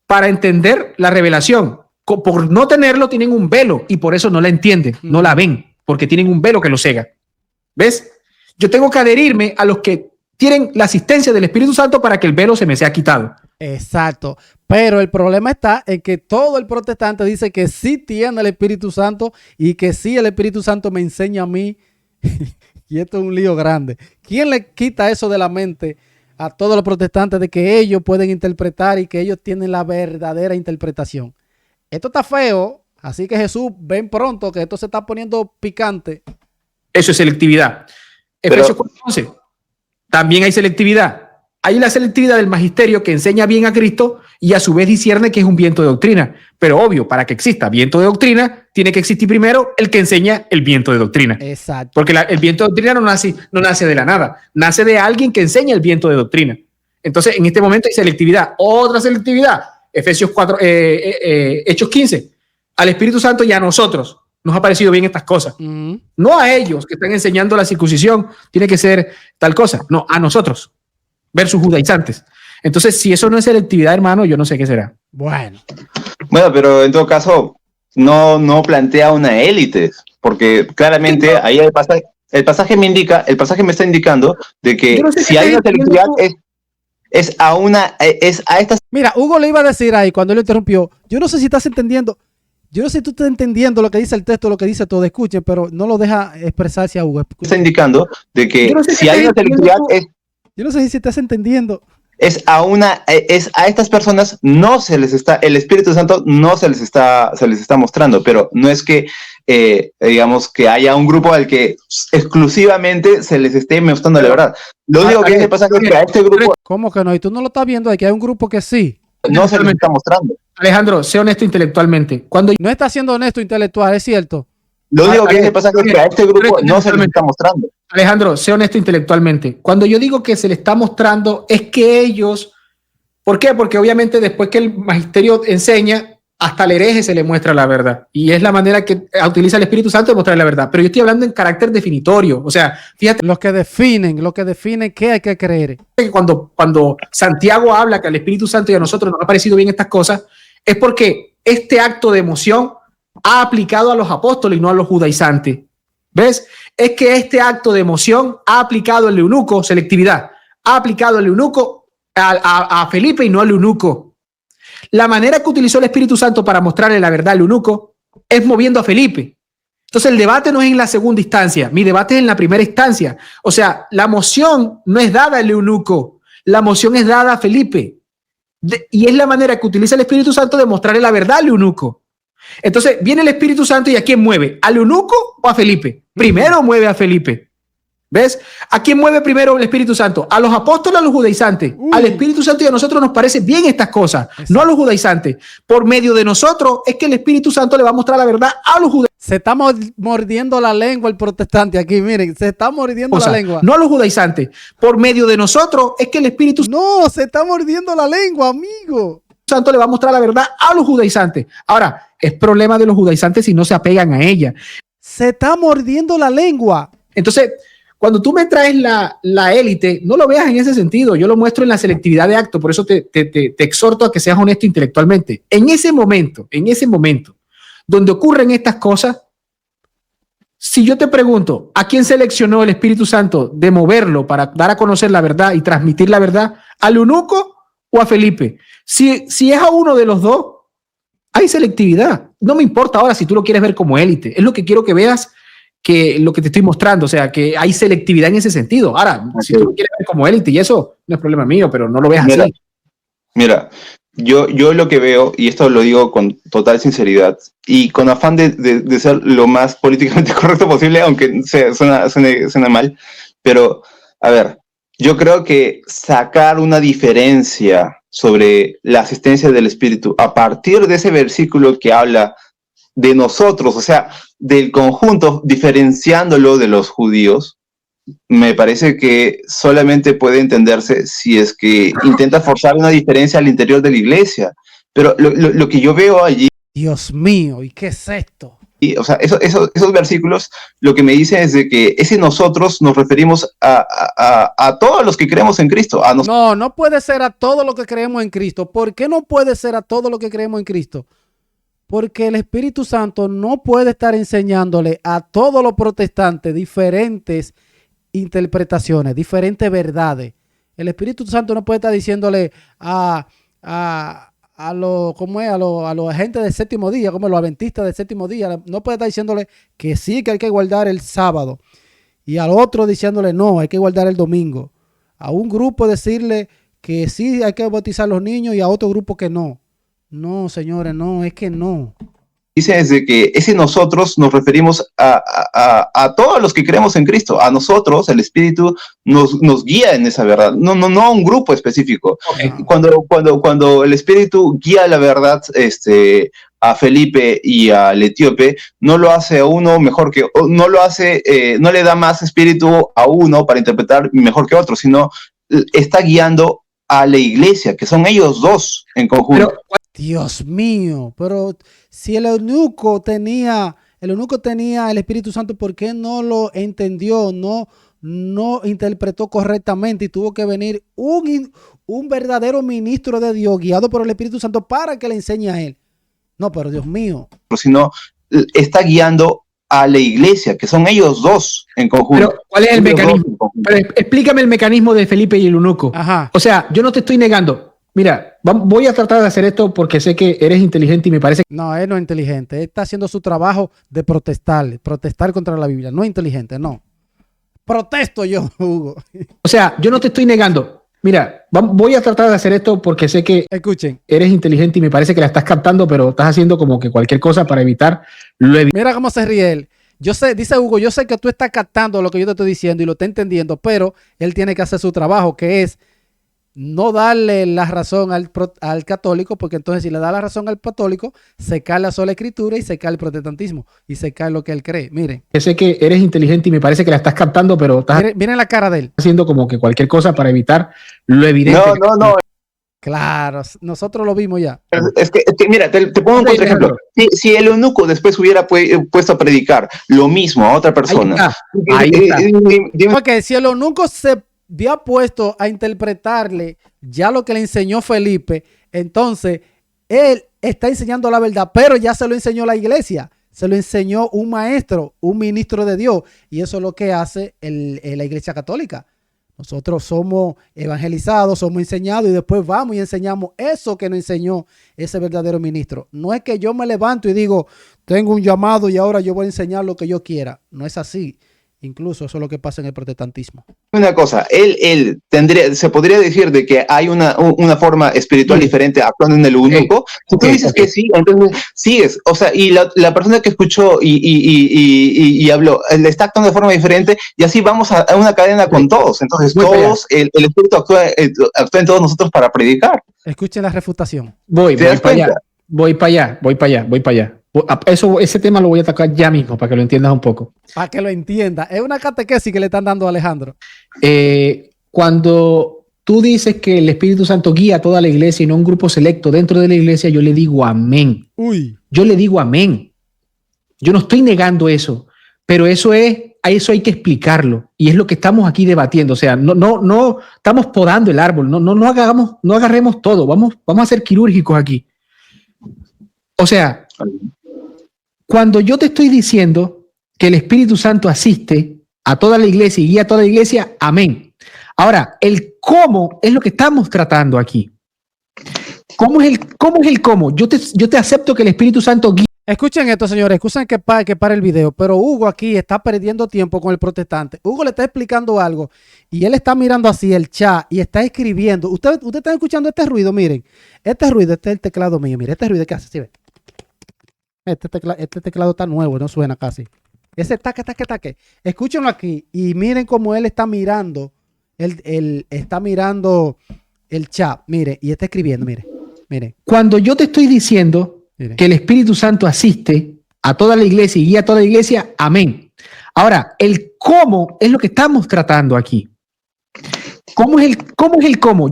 para entender la revelación. Por no tenerlo, tienen un velo y por eso no la entienden, no la ven, porque tienen un velo que los cega. ¿Ves? Yo tengo que adherirme a los que tienen la asistencia del Espíritu Santo para que el velo se me sea quitado. Exacto. Pero el problema está en que todo el protestante dice que sí tiene el Espíritu Santo y que sí el Espíritu Santo me enseña a mí. Y esto es un lío grande. ¿Quién le quita eso de la mente a todos los protestantes de que ellos pueden interpretar y que ellos tienen la verdadera interpretación? Esto está feo, así que Jesús, ven pronto que esto se está poniendo picante. Eso es selectividad. Efesios 4:11. También hay selectividad. Hay la selectividad del magisterio que enseña bien a Cristo y a su vez discierne que es un viento de doctrina. Pero obvio, para que exista viento de doctrina, tiene que existir primero el que enseña el viento de doctrina. Exacto. Porque el viento de doctrina no nace de la nada. Nace de alguien que enseña el viento de doctrina. Entonces, en este momento hay selectividad. Otra selectividad. Efesios 4, Hechos 15. Al Espíritu Santo y a nosotros nos ha parecido bien estas cosas. No a ellos que están enseñando la circuncisión, tiene que ser tal cosa. No, a nosotros. Versus judaizantes. Entonces, si eso no es selectividad, hermano, yo no sé qué será. Bueno, pero en todo caso, no plantea una élite, porque claramente ahí el pasaje me está indicando de que no sé si qué hay una estás selectividad diciendo. es a estas. Mira, Hugo le iba a decir ahí cuando él lo interrumpió, yo no sé si estás entendiendo, yo no sé si tú estás entendiendo lo que dice el texto, lo que dice todo, escuchen, pero no lo deja expresarse a Hugo. Está indicando de que No sé si hay una selectividad Yo no sé si estás entendiendo. es a estas personas no se les está, el Espíritu Santo no se les está mostrando, pero no es que digamos que haya un grupo al que exclusivamente se les esté mostrando la verdad. Lo único que dice pasa es que a este grupo ¿Cómo que no? Y tú no lo estás viendo, hay que hay un grupo que sí. no se les está mostrando. Alejandro, sé honesto intelectualmente. Cuando No está siendo honesto intelectual, es cierto. Lo único que dice pasa es que a este grupo no se les está mostrando. Alejandro, sé honesto intelectualmente. Cuando yo digo que se le está mostrando, es que ellos. ¿Por qué? Porque obviamente después que el magisterio enseña, hasta al hereje se le muestra la verdad. Y es la manera que utiliza el Espíritu Santo de mostrar la verdad. Pero yo estoy hablando en carácter definitorio. O sea, fíjate Lo que definen qué hay que creer. que cuando Santiago habla que al Espíritu Santo y a nosotros nos ha parecido bien estas cosas, es porque este acto de emoción ha aplicado a los apóstoles y no a los judaizantes. ¿Ves? Es que este acto de emoción ha aplicado al eunuco, selectividad, ha aplicado al eunuco a Felipe y no al eunuco. La manera que utilizó el Espíritu Santo para mostrarle la verdad al eunuco es moviendo a Felipe. Entonces el debate no es en la segunda instancia, mi debate es en la primera instancia. O sea, la moción no es dada al eunuco, la moción es dada a Felipe. Y es la manera que utiliza el Espíritu Santo de mostrarle la verdad al eunuco. Entonces viene el Espíritu Santo y ¿a quién mueve? ¿Al eunuco o a Felipe? Primero mueve a Felipe. ¿Ves? ¿A quién mueve primero el Espíritu Santo? ¿A los apóstoles o a los judaizantes? Al Espíritu Santo, y a nosotros nos parecen bien estas cosas, no a los judaizantes. Por medio de nosotros es que el Espíritu Santo le va a mostrar la verdad a los judaizantes. Se está mordiendo la lengua el protestante aquí, miren, se está mordiendo la lengua. No a los judaizantes. Por medio de nosotros es que el Espíritu No, se está mordiendo la lengua, amigo. Santo le va a mostrar la verdad a los judaizantes. Ahora, es problema de los judaizantes si no se apegan a ella. Se está mordiendo la lengua. Entonces, cuando tú me traes la élite, no lo veas en ese sentido. Yo lo muestro en la selectividad de acto. Por eso te exhorto a que seas honesto intelectualmente. En ese momento, donde ocurren estas cosas, si yo te pregunto, ¿a quién seleccionó el Espíritu Santo de moverlo para dar a conocer la verdad y transmitir la verdad? ¿Al eunuco o a Felipe? Si es a uno de los dos, hay selectividad. No me importa ahora si tú lo quieres ver como élite. Es lo que quiero que veas, que lo que te estoy mostrando, o sea, que hay selectividad en ese sentido. Ahora, si tú lo quieres ver como élite y eso no es problema mío, pero no lo veas así. Mira, yo lo que veo, y esto lo digo con total sinceridad y con afán de ser lo más políticamente correcto posible, aunque suena mal, pero a ver, yo creo que sacar una diferencia sobre la asistencia del Espíritu a partir de ese versículo que habla de nosotros, o sea, del conjunto, diferenciándolo de los judíos, me parece que solamente puede entenderse si es que intenta forzar una diferencia al interior de la iglesia. Pero lo que yo veo allí... Dios mío, ¿y qué es esto? O sea, esos versículos lo que me dicen es de que ese nosotros nos referimos a todos los que creemos en Cristo. No puede ser a todos los que creemos en Cristo. ¿Por qué no puede ser a todos los que creemos en Cristo? Porque el Espíritu Santo no puede estar enseñándole a todos los protestantes diferentes interpretaciones, diferentes verdades. El Espíritu Santo no puede estar diciéndole a los agentes del séptimo día, como los adventistas del séptimo día, no puede estar diciéndole que sí, que hay que guardar el sábado, y al otro diciéndole no, hay que guardar el domingo. A un grupo decirle que sí, hay que bautizar a los niños, y a otro grupo que no. No, señores, no, es que no. Dice desde que ese nosotros nos referimos a todos los que creemos en Cristo. A nosotros, el Espíritu nos guía en esa verdad, no a un grupo específico. Okay. Cuando el Espíritu guía la verdad a Felipe y al etíope, no lo hace a uno mejor que, no lo hace, no le da más espíritu a uno para interpretar mejor que otro, sino está guiando a la iglesia, que son ellos dos en conjunto. Pero, Dios mío, pero si el eunuco tenía el Espíritu Santo, ¿por qué no lo entendió? No interpretó correctamente y tuvo que venir un verdadero ministro de Dios guiado por el Espíritu Santo para que le enseñe a él. No, pero Dios mío. sino está guiando a la iglesia, que son ellos dos en conjunto. Pero, ¿cuál es el mecanismo? Pero explícame el mecanismo de Felipe y el eunuco. Ajá. O sea, yo no te estoy negando. Mira, voy a tratar de hacer esto porque sé que eres inteligente y me parece... No, él no es inteligente. Él está haciendo su trabajo de protestar contra la Biblia. No es inteligente, no. Protesto yo, Hugo. O sea, yo no te estoy negando. Mira, voy a tratar de hacer esto porque sé que Escuchen. eres inteligente y me parece que la estás captando, pero estás haciendo como que cualquier cosa para evitar lo evidente. Mira cómo se ríe él. Yo sé, dice Hugo, yo sé que tú estás captando lo que yo te estoy diciendo y lo estás entendiendo, pero él tiene que hacer su trabajo, que es no darle la razón al católico, porque entonces si le da la razón al católico, se cae la sola escritura y se cae el protestantismo y se cae lo que él cree. Miren. Que sé que eres inteligente y me parece que la estás captando, pero estás Miren la cara de él. haciendo como que cualquier cosa para evitar lo evidente. No. Claro, nosotros lo vimos ya. Es que mira, te pongo un contraejemplo. Si el eunuco después hubiera puesto a predicar lo mismo a otra persona. Ahí está. Porque si el eunuco se había puesto a interpretarle ya lo que le enseñó Felipe, entonces él está enseñando la verdad, pero ya se lo enseñó la iglesia, se lo enseñó un maestro, un ministro de Dios, y eso es lo que hace la iglesia católica. Nosotros somos evangelizados, somos enseñados y después vamos y enseñamos eso que nos enseñó ese verdadero ministro. No es que yo me levanto y digo, tengo un llamado y ahora yo voy a enseñar lo que yo quiera. No es así. Incluso eso es lo que pasa en el protestantismo. Una cosa, se podría decir de que hay una forma espiritual diferente actuando en el eunuco. Si tú dices que sí, entonces sigues. O sea, y la persona que escuchó y habló, le está actuando de forma diferente y así vamos a una cadena con todos. Entonces todos, el espíritu actúa en todos nosotros para predicar. Escuchen la refutación. Voy para allá. Ese tema lo voy a atacar ya mismo para que lo entiendas un poco. Para que lo entienda. Es una catequesis que le están dando a Alejandro. Cuando tú dices que el Espíritu Santo guía a toda la iglesia y no un grupo selecto dentro de la iglesia, yo le digo amén. Yo le digo amén. Yo no estoy negando eso, pero a eso hay que explicarlo y es lo que estamos aquí debatiendo. O sea, no estamos podando el árbol, no agarremos todo, vamos a ser quirúrgicos aquí. O sea, cuando yo te estoy diciendo que el Espíritu Santo asiste a toda la iglesia y guía a toda la iglesia, amén. Ahora, el cómo es lo que estamos tratando aquí. ¿Cómo es el cómo? Yo te acepto que el Espíritu Santo guía. Escuchen esto, señores. Escuchen que pare el video. Pero Hugo aquí está perdiendo tiempo con el protestante. Hugo le está explicando algo y él está mirando así el chat y está escribiendo. Usted está escuchando este ruido, miren. Este ruido, este es el teclado mío. Mire, este ruido que hace, ¿sí ve? Este teclado está nuevo, no suena casi. Ese taque. Escúchenlo aquí y miren cómo él está mirando. Él está mirando el chat. Mire, y está escribiendo, mire. Cuando yo te estoy diciendo que el Espíritu Santo asiste a toda la iglesia y guía a toda la iglesia, amén. Ahora, el cómo es lo que estamos tratando aquí. ¿Cómo es el cómo?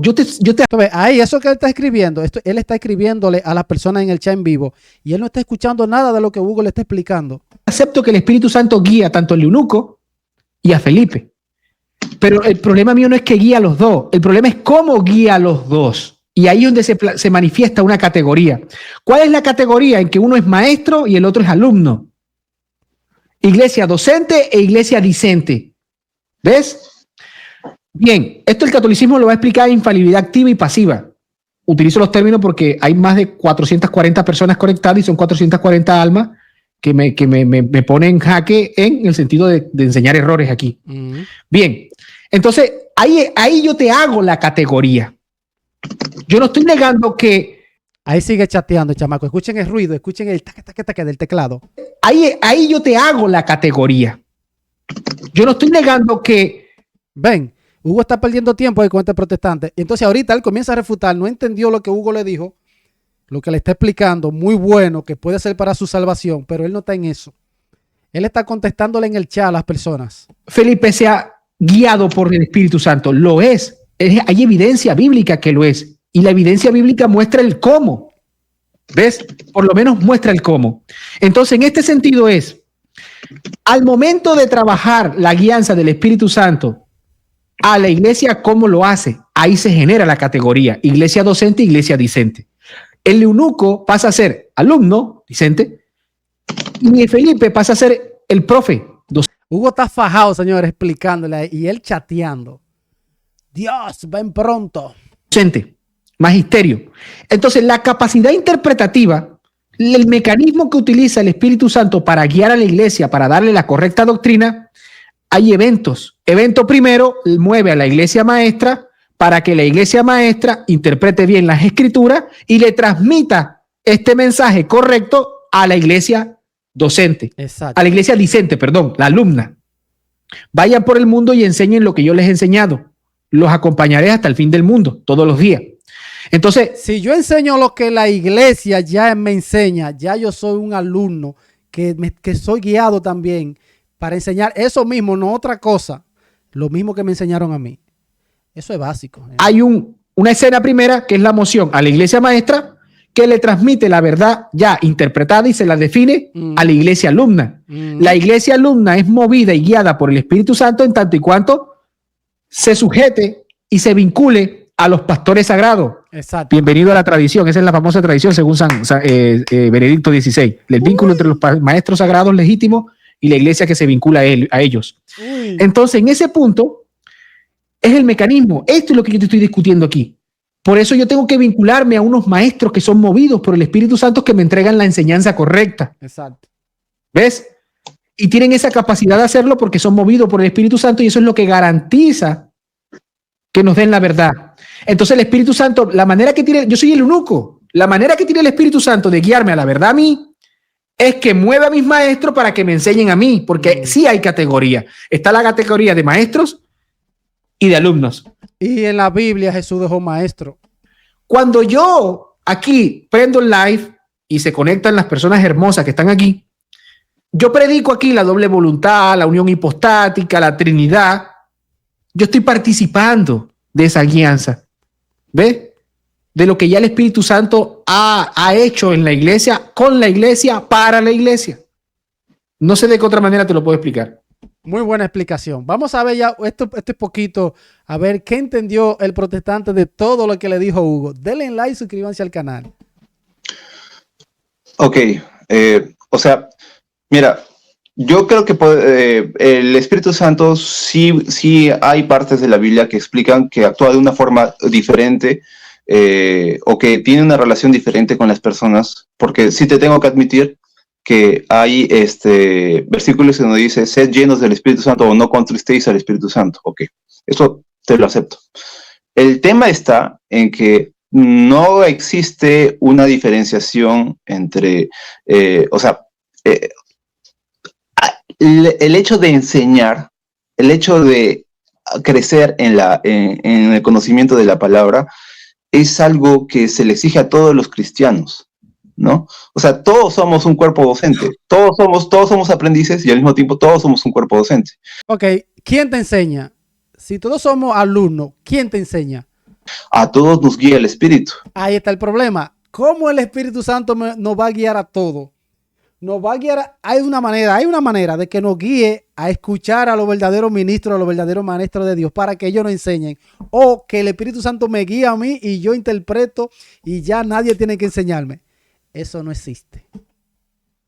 Ahí, eso que él está escribiendo, él está escribiéndole a las personas en el chat en vivo y él no está escuchando nada de lo que Hugo le está explicando. Acepto que el Espíritu Santo guía tanto al eunuco y a Felipe. Pero el problema mío no es que guía a los dos, el problema es cómo guía a los dos. Y ahí es donde se manifiesta una categoría. ¿Cuál es la categoría en que uno es maestro y el otro es alumno? Iglesia docente e iglesia discente. ¿Ves? Bien, esto el catolicismo lo va a explicar en infalibilidad activa y pasiva. Utilizo los términos porque hay más de 440 personas conectadas y son 440 almas que me ponen en jaque en el sentido de enseñar errores aquí. Bien, entonces ahí yo te hago la categoría. Yo no estoy negando que... Ahí sigue chateando, chamaco. Escuchen el ruido, escuchen el taque del teclado. Ahí yo te hago la categoría. Yo no estoy negando que... Ven, Hugo está perdiendo tiempo ahí con este protestante. Y entonces ahorita él comienza a refutar, no entendió lo que Hugo le dijo, lo que le está explicando, muy bueno, que puede ser para su salvación, pero él no está en eso. Él está contestándole en el chat a las personas. Felipe sea guiado por el Espíritu Santo. Lo es. Hay evidencia bíblica que lo es. Y la evidencia bíblica muestra el cómo. ¿Ves? Por lo menos muestra el cómo. Entonces, en este sentido es, al momento de trabajar la guianza del Espíritu Santo a la iglesia, ¿cómo lo hace? Ahí se genera la categoría iglesia docente, iglesia discente. El eunuco pasa a ser alumno, discente, y Felipe pasa a ser el profe. Hugo está fajado, señores, explicándole y él chateando. Dios, ven pronto. Docente, magisterio. Entonces, la capacidad interpretativa, el mecanismo que utiliza el Espíritu Santo para guiar a la iglesia, para darle la correcta doctrina, hay eventos. Evento primero mueve a la iglesia maestra para que la iglesia maestra interprete bien las escrituras y le transmita este mensaje correcto a la iglesia docente. Exacto. A la iglesia discente, perdón, la alumna. Vayan por el mundo y enseñen lo que yo les he enseñado. Los acompañaré hasta el fin del mundo, todos los días. Entonces, si yo enseño lo que la iglesia ya me enseña, ya yo soy un alumno que soy guiado también para enseñar eso mismo, no otra cosa. Lo mismo que me enseñaron a mí. Eso es básico. Hay una escena primera que es la moción a la iglesia maestra que le transmite la verdad ya interpretada y se la define a la iglesia alumna. La iglesia alumna es movida y guiada por el Espíritu Santo en tanto y cuanto se sujete y se vincule a los pastores sagrados. Exacto. Bienvenido a la tradición. Esa es la famosa tradición según Benedicto XVI. El vínculo entre los maestros sagrados legítimos y la iglesia que se vincula a ellos. Entonces, en ese punto, es el mecanismo. Esto es lo que yo te estoy discutiendo aquí. Por eso yo tengo que vincularme a unos maestros que son movidos por el Espíritu Santo que me entregan la enseñanza correcta. Exacto. ¿Ves? Y tienen esa capacidad de hacerlo porque son movidos por el Espíritu Santo y eso es lo que garantiza que nos den la verdad. Entonces el Espíritu Santo, la manera que tiene, yo soy el eunuco, la manera que tiene el Espíritu Santo de guiarme a la verdad a mí es que mueve a mis maestros para que me enseñen a mí, porque sí hay categoría. Está la categoría de maestros y de alumnos. Y en la Biblia Jesús dejó maestro. Cuando yo aquí prendo el live y se conectan las personas hermosas que están aquí, yo predico aquí la doble voluntad, la unión hipostática, la Trinidad. Yo estoy participando de esa guianza. ¿Ves? De lo que ya el Espíritu Santo ha hecho en la iglesia, con la iglesia, para la iglesia. No sé de qué otra manera te lo puedo explicar. Muy buena explicación. Vamos a ver ya este poquito, a ver qué entendió el protestante de todo lo que le dijo Hugo. Denle like y suscríbanse al canal. Ok, o sea, mira, yo creo que el Espíritu Santo sí hay partes de la Biblia que explican que actúa de una forma diferente o que tiene una relación diferente con las personas, porque sí te tengo que admitir que hay versículos donde dice, sed llenos del Espíritu Santo o no contristéis al Espíritu Santo. Ok, eso te lo acepto. El tema está en que no existe una diferenciación entre, el hecho de enseñar, el hecho de crecer en el conocimiento de la palabra, es algo que se le exige a todos los cristianos, ¿no? O sea, todos somos un cuerpo docente, todos somos aprendices y al mismo tiempo todos somos un cuerpo docente. Ok, ¿quién te enseña? Si todos somos alumnos, ¿quién te enseña? A todos nos guía el Espíritu. Ahí está el problema. ¿Cómo el Espíritu Santo nos va a guiar a todos? Nos va a guiar, hay una manera de que nos guíe a escuchar a los verdaderos ministros, a los verdaderos maestros de Dios para que ellos nos enseñen. O que el Espíritu Santo me guíe a mí y yo interpreto y ya nadie tiene que enseñarme. Eso no existe.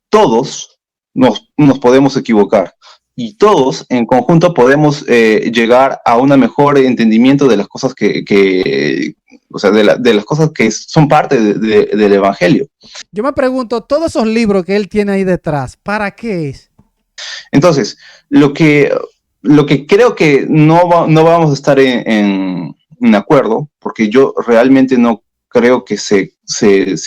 Todos nos podemos equivocar y todos en conjunto podemos llegar a un mejor entendimiento de las cosas de las cosas que son parte del Evangelio. Yo me pregunto, todos esos libros que él tiene ahí detrás, ¿para qué es? Entonces, lo que creo que no vamos a estar en acuerdo, porque yo realmente no creo que se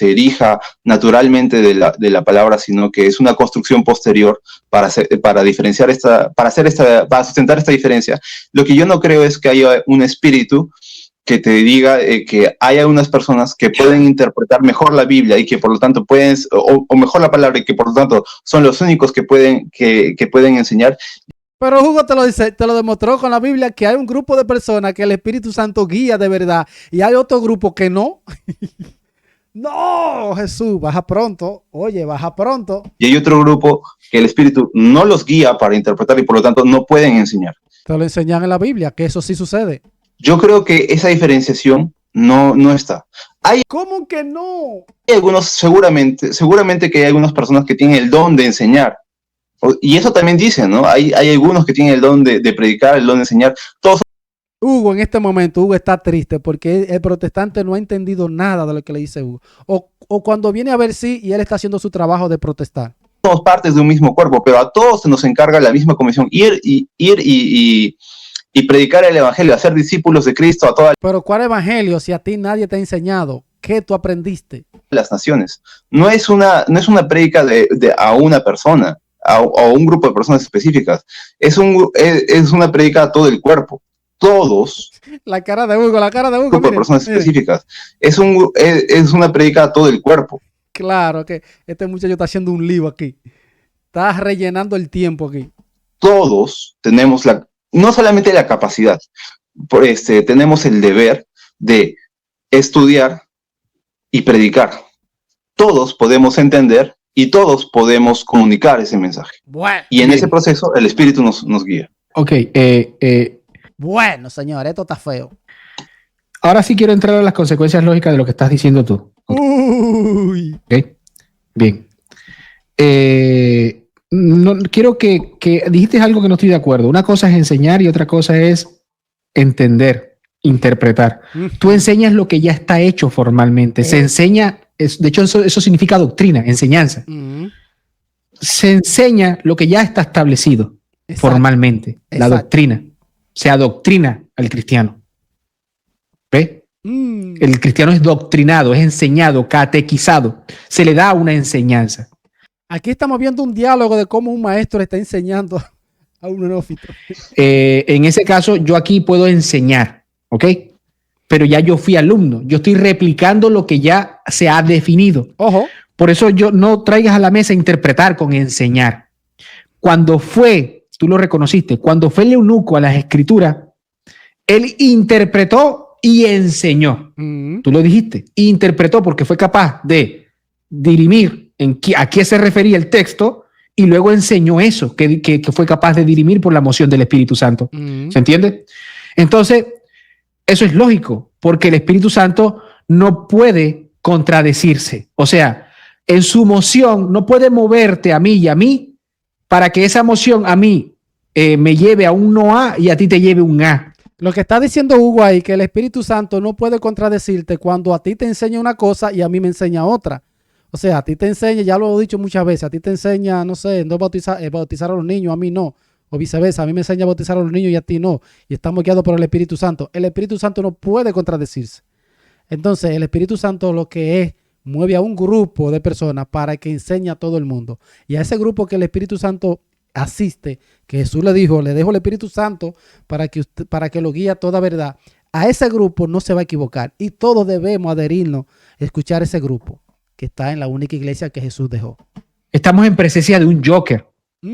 erija naturalmente de la palabra, sino que es una construcción posterior para diferenciar para sustentar esta diferencia. Lo que yo no creo es que haya un espíritu que te diga que hay algunas personas que pueden interpretar mejor la Biblia y que por lo tanto pueden, o mejor la palabra, y que por lo tanto son los únicos que pueden enseñar. Pero Hugo te lo demostró con la Biblia, que hay un grupo de personas que el Espíritu Santo guía de verdad y hay otro grupo que no. No, Jesús, baja pronto. Oye, baja pronto. Y hay otro grupo que el Espíritu no los guía para interpretar y por lo tanto no pueden enseñar. Te lo enseñan en la Biblia, que eso sí sucede. Yo creo que esa diferenciación no está. ¿Cómo que no? Hay algunos, seguramente que hay algunas personas que tienen el don de enseñar. Y eso también dicen, ¿no? Hay algunos que tienen el don de predicar, el don de enseñar. Todos Hugo, en este momento, Hugo está triste porque el protestante no ha entendido nada de lo que le dice Hugo. O cuando viene a ver sí y él está haciendo su trabajo de protestar. somos partes de un mismo cuerpo, pero a todos se nos encarga la misma comisión, ir y predicar el evangelio, hacer discípulos de Cristo a todas Pero ¿cuál evangelio si a ti nadie te ha enseñado? ¿Qué tú aprendiste? las naciones. No es una prédica a una persona, a un grupo de personas específicas. Es una prédica a todo el cuerpo. Todos, La cara de Hugo, grupo de miren, personas miren. específicas. Es una prédica a todo el cuerpo. Claro que este muchacho está haciendo un lío aquí. Está rellenando el tiempo aquí. Todos tenemos no solamente la capacidad, tenemos el deber de estudiar y predicar. Todos podemos entender y todos podemos comunicar ese mensaje. Bueno, Y en ese proceso el Espíritu nos guía. Ok, bueno, señor, esto está feo. ahora sí quiero entrar a las consecuencias lógicas de lo que estás diciendo tú. Uy. Okay. Bien. No, quiero que dijiste algo que no estoy de acuerdo. Una cosa es enseñar y otra cosa es entender, interpretar. Tú enseñas lo que ya está hecho formalmente. Se enseña, de hecho eso significa doctrina, enseñanza. Se enseña lo que ya está establecido formalmente, la doctrina. Se adoctrina al cristiano. ¿Ve? El cristiano es doctrinado, es enseñado, catequizado. Se le da una enseñanza. Aquí estamos viendo un diálogo de cómo un maestro le está enseñando a un neófito. En ese caso, yo aquí puedo enseñar, ¿ok? Pero ya yo fui alumno. Yo estoy replicando lo que ya se ha definido. Ojo. Por eso yo no traigas a la mesa interpretar con enseñar. Cuando fue, tú lo reconociste, cuando fue el eunuco a las escrituras, él interpretó y enseñó. Tú lo dijiste. Interpretó porque fue capaz de dirimir a qué se refería el texto y luego enseñó eso, que fue capaz de dirimir por la moción del Espíritu Santo. ¿Se entiende? Entonces, eso es lógico, porque el Espíritu Santo no puede contradecirse. O sea, en su moción no puede moverte a mí y a mí para que esa moción a mí me lleve a un no A y a ti te lleve un A. Lo que está diciendo Hugo ahí, que el Espíritu Santo no puede contradecirte cuando a ti te enseña una cosa y a mí me enseña otra. O sea, a ti te enseña, ya lo he dicho muchas veces, a ti te enseña, no sé, no bautizar a los niños, a mí no. O viceversa, a mí me enseña a bautizar a los niños y a ti no. Y estamos guiados por el Espíritu Santo. El Espíritu Santo no puede contradecirse. Entonces, el Espíritu Santo lo que es, mueve a un grupo de personas para que enseñe a todo el mundo. Y a ese grupo que el Espíritu Santo asiste, que Jesús le dijo, le dejo el Espíritu Santo para que lo guíe a toda verdad. A ese grupo no se va a equivocar. Y todos debemos adherirnos a escuchar ese grupo que está en la única iglesia que Jesús dejó. Estamos en presencia de un joker.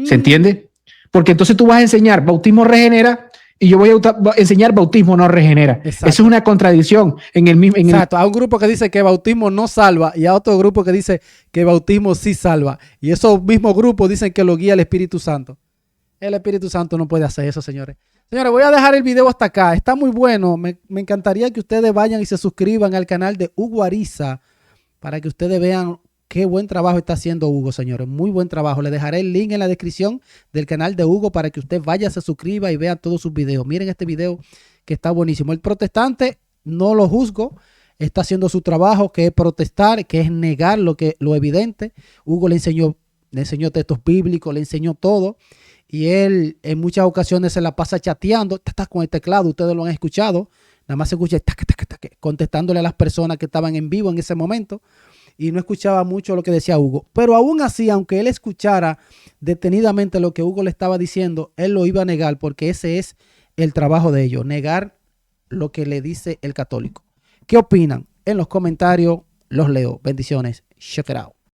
¿Se entiende? Porque entonces tú vas a enseñar bautismo regenera y yo voy a enseñar bautismo no regenera. Exacto. Eso es una contradicción. Exacto. Hay un grupo que dice que bautismo no salva y hay otro grupo que dice que bautismo sí salva. Y esos mismos grupos dicen que lo guía el Espíritu Santo. El Espíritu Santo no puede hacer eso, señores. Señores, voy a dejar el video hasta acá. Está muy bueno. Me encantaría que ustedes vayan y se suscriban al canal de Hugo Ariza para que ustedes vean qué buen trabajo está haciendo Hugo, señores. Muy buen trabajo. Le dejaré el link en la descripción del canal de Hugo para que usted vaya, se suscriba y vea todos sus videos. Miren este video que está buenísimo. El protestante, no lo juzgo, está haciendo su trabajo, que es protestar, que es negar lo evidente. Hugo le enseñó textos bíblicos, le enseñó todo. Y él en muchas ocasiones se la pasa chateando, está con el teclado, ustedes lo han escuchado. Nada más se escucha contestándole a las personas que estaban en vivo en ese momento. Y no escuchaba mucho lo que decía Hugo. Pero aún así, aunque él escuchara detenidamente lo que Hugo le estaba diciendo, él lo iba a negar porque ese es el trabajo de ellos, negar lo que le dice el católico. ¿Qué opinan? En los comentarios los leo. Bendiciones. Check it out.